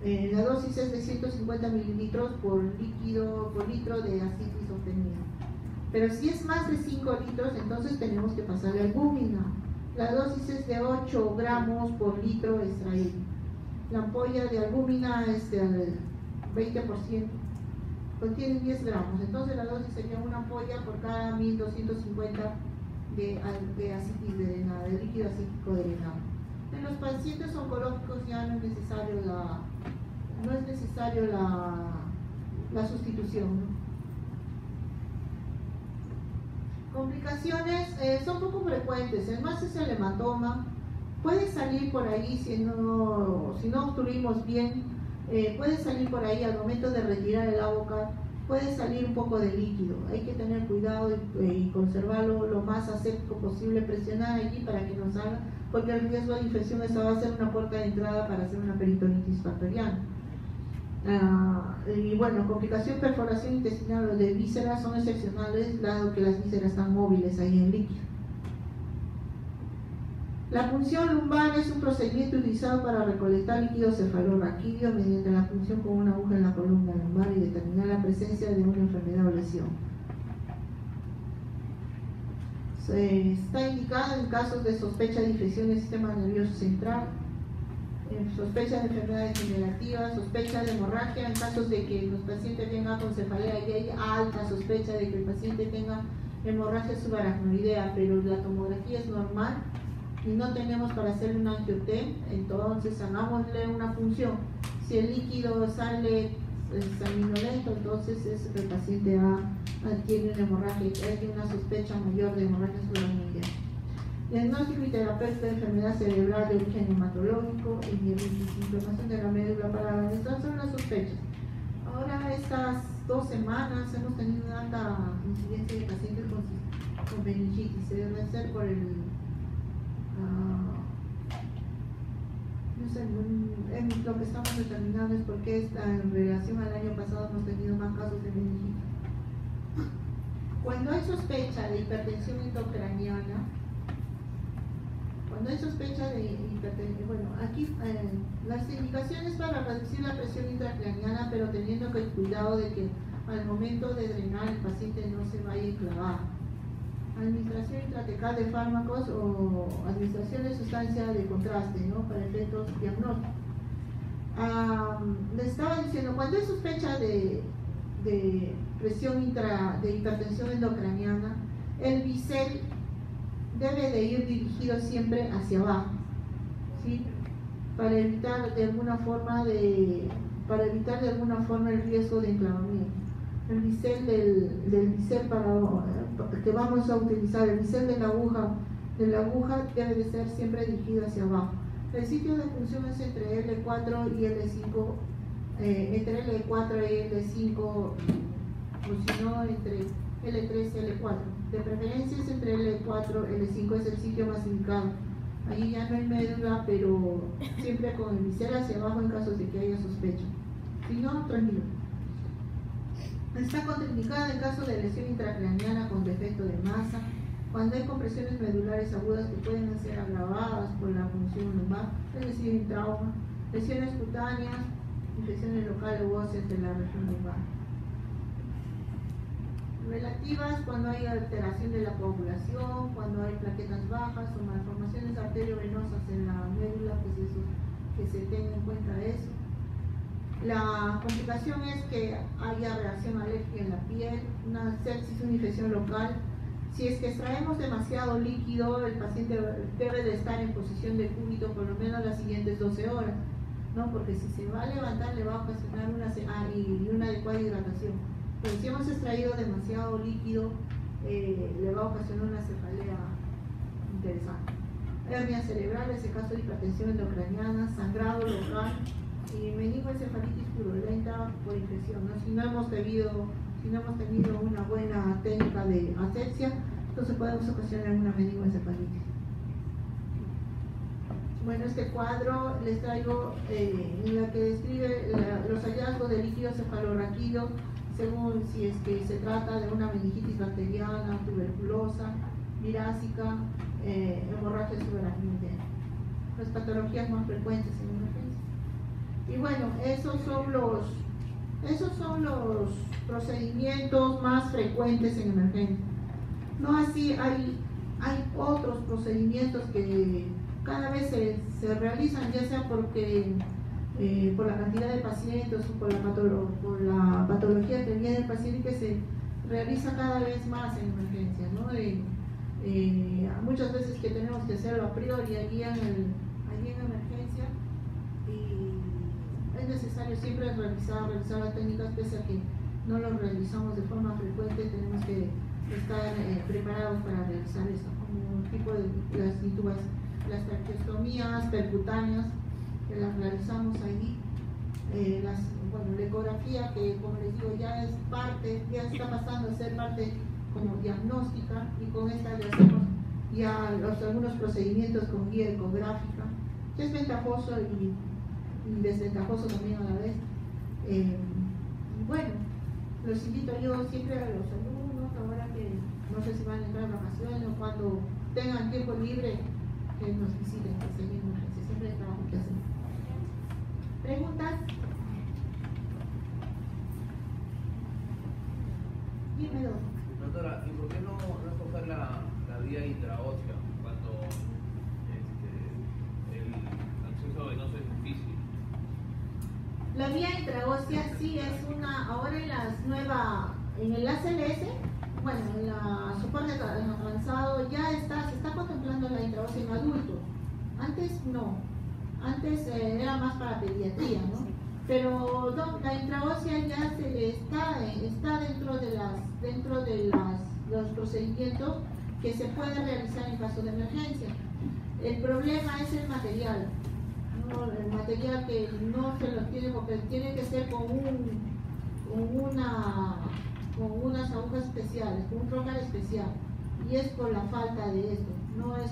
La dosis es de 150 mililitros por litro de ascitis obtenida. Pero si es más de 5 litros, entonces tenemos que pasarle albúmina. La dosis es de 8 gramos por litro extraído. La ampolla de albúmina es del 20%, contiene 10 gramos. Entonces la dosis sería una ampolla por cada 1250 de ascitis drenada, de líquido acítico drenado. En los pacientes oncológicos ya no es necesario la sustitución, ¿no? Complicaciones son poco frecuentes, el más es el hematoma, puede salir por ahí si no obstruimos bien, puede salir por ahí al momento de retirar el ABOCAT, puede salir un poco de líquido, hay que tener cuidado y conservarlo lo más aséptico posible, presionar allí para que no salga, porque el riesgo de infección esa va a ser una puerta de entrada para hacer una peritonitis bacteriana. Y bueno, complicación, perforación intestinal o de vísceras son excepcionales, dado que las vísceras están móviles ahí en líquido. La punción lumbar es un procedimiento utilizado para recolectar líquido cefalorraquídeo mediante la punción con una aguja en la columna lumbar y determinar la presencia de una enfermedad o lesión. Está indicado en casos de sospecha de infección del sistema nervioso central, sospecha de enfermedades degenerativas, sospecha de hemorragia en casos de que los pacientes vengan con cefalea y hay alta sospecha de que el paciente tenga hemorragia subaracnoidea, pero la tomografía es normal y no tenemos para hacerle un angiotem, entonces hagámosle una punción. Si el líquido sale sanguinolento, entonces el paciente adquiere una hemorragia, hay una sospecha mayor de hemorragia subaracnoidea. Diagnóstico y terapéutico de enfermedad cerebral de origen hematológico y inflamación de la médula para estas son las sospechas. Ahora estas 2 semanas hemos tenido una alta incidencia de pacientes con meningitis, se debe ser por el no sé, lo que estamos determinando es porque en relación al año pasado hemos tenido más casos de meningitis. Cuando hay sospecha de hipertensión intracraniana, bueno, aquí las indicaciones para reducir la presión intracraniana, pero teniendo el cuidado de que al momento de drenar el paciente no se vaya a enclavar. Administración intratecal de fármacos o administración de sustancia de contraste, ¿no? Para efectos diagnósticos. Les estaba diciendo, cuando hay sospecha de presión de hipertensión endocraniana, el bisel debe de ir dirigido siempre hacia abajo, ¿sí? Para evitar de alguna forma el riesgo de enclavamiento. El bisel del bisel que vamos a utilizar, el bisel de la aguja debe de ser siempre dirigido hacia abajo. El sitio de función es entre L4 y L5, entre L4 y L5, o si no entre L3 y L4. De preferencia es entre L4 y L5, es el sitio más indicado. Allí ya no hay médula, pero siempre con el bisel hacia abajo en caso de que haya sospecha. Si no, tranquilo. Está contraindicada en caso de lesión intracraniana con defecto de masa, cuando hay compresiones medulares agudas que pueden ser agravadas por la punción lumbar, es decir, en trauma, lesiones cutáneas, infecciones locales u óseas de la región lumbar. Relativas cuando hay alteración de la coagulación, cuando hay plaquetas bajas o malformaciones arteriovenosas en la médula, pues eso, que se tenga en cuenta eso. La complicación es que haya reacción alérgica en la piel, una sepsis, una infección local. Si es que extraemos demasiado líquido, el paciente debe de estar en posición de cúbito por lo menos las siguientes 12 horas, ¿no? Porque si se va a levantar le va a ocasionar una adecuada hidratación. Pero si hemos extraído demasiado líquido, le va a ocasionar una cefalea interesante. Hernia cerebral, ese caso de hipertensión endocraniana, sangrado local y meningoencefalitis purulenta por infección, ¿no? Si no hemos tenido una buena técnica de asepsia, entonces podemos ocasionar una meningoencefalitis. Bueno, este cuadro les traigo en la que describe los hallazgos de líquido cefalorraquídeo según si es que se trata de una meningitis bacteriana, tuberculosa, virásica, hemorragia subaracnoidea. Las patologías más frecuentes en emergencia. Y bueno, esos son los procedimientos más frecuentes en emergencia. No así, hay otros procedimientos que cada vez se realizan, ya sea porque por la cantidad de pacientes o por la patología que viene el paciente, que se realiza cada vez más en emergencia, ¿no? Muchas veces que tenemos que hacerlo a priori allí en emergencia, y es necesario siempre realizar las técnicas, pese a que no lo realizamos de forma frecuente. Tenemos que estar preparados para realizar esto, como el tipo de las traqueostomías percutáneas, que las realizamos allí, la ecografía, que como les digo ya está pasando a ser parte como diagnóstica, y con esta le hacemos ya algunos procedimientos con guía ecográfica, que es ventajoso y desventajoso también a la vez. Bueno, los invito yo siempre a los alumnos, ahora que no sé si van a entrar a vacaciones o cuando tengan tiempo libre, que nos visiten, que seguimos, siempre hay trabajo que hacer. ¿Preguntas? Dime, doctora, ¿y por qué no escoger la vía intraósea cuando el acceso venoso es difícil? La vía intraósea sí es ahora en el ACLS, bueno, en la soporte avanzado se está contemplando la intraósea en adultos. Antes no, antes era más para pediatría, ¿no? Pero no, la intraósea ya está dentro de los procedimientos que se pueden realizar en caso de emergencia. El problema es el material, ¿no? El material que no se lo tiene, porque tiene que ser con unas agujas especiales, con un trocar especial, y es por la falta de esto. No es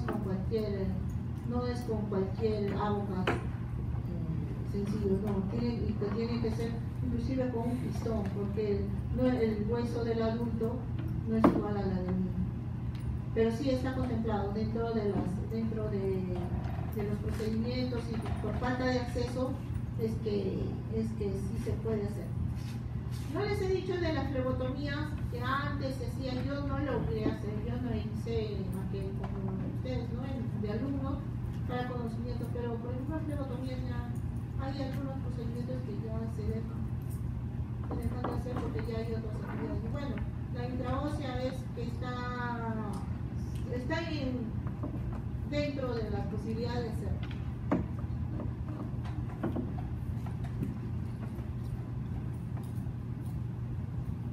con cualquier aguja sencillo, no, tiene que ser inclusive con un pistón, porque el hueso del adulto no es igual a la del niño. Pero sí está contemplado dentro de los procedimientos, y por falta de acceso es que sí se puede hacer. No les he dicho de las flebotomías que antes se hacían. Yo no lo logré hacer, yo no hice más que como ustedes, ¿no? De alumnos para conocimiento, pero por ejemplo las flebotomías ya hay algunos procedimientos que ya se dejan de hacer porque ya hay otras actividades. Y bueno, la intraósea es que está dentro de las posibilidades de hacer.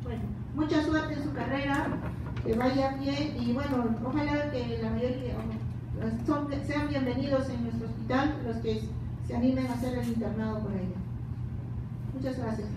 Bueno, mucha suerte en su carrera, que vaya bien, y bueno, ojalá que la mayoría sean bienvenidos en nuestro hospital los que se animen a hacer el internado por ella. Muchas gracias.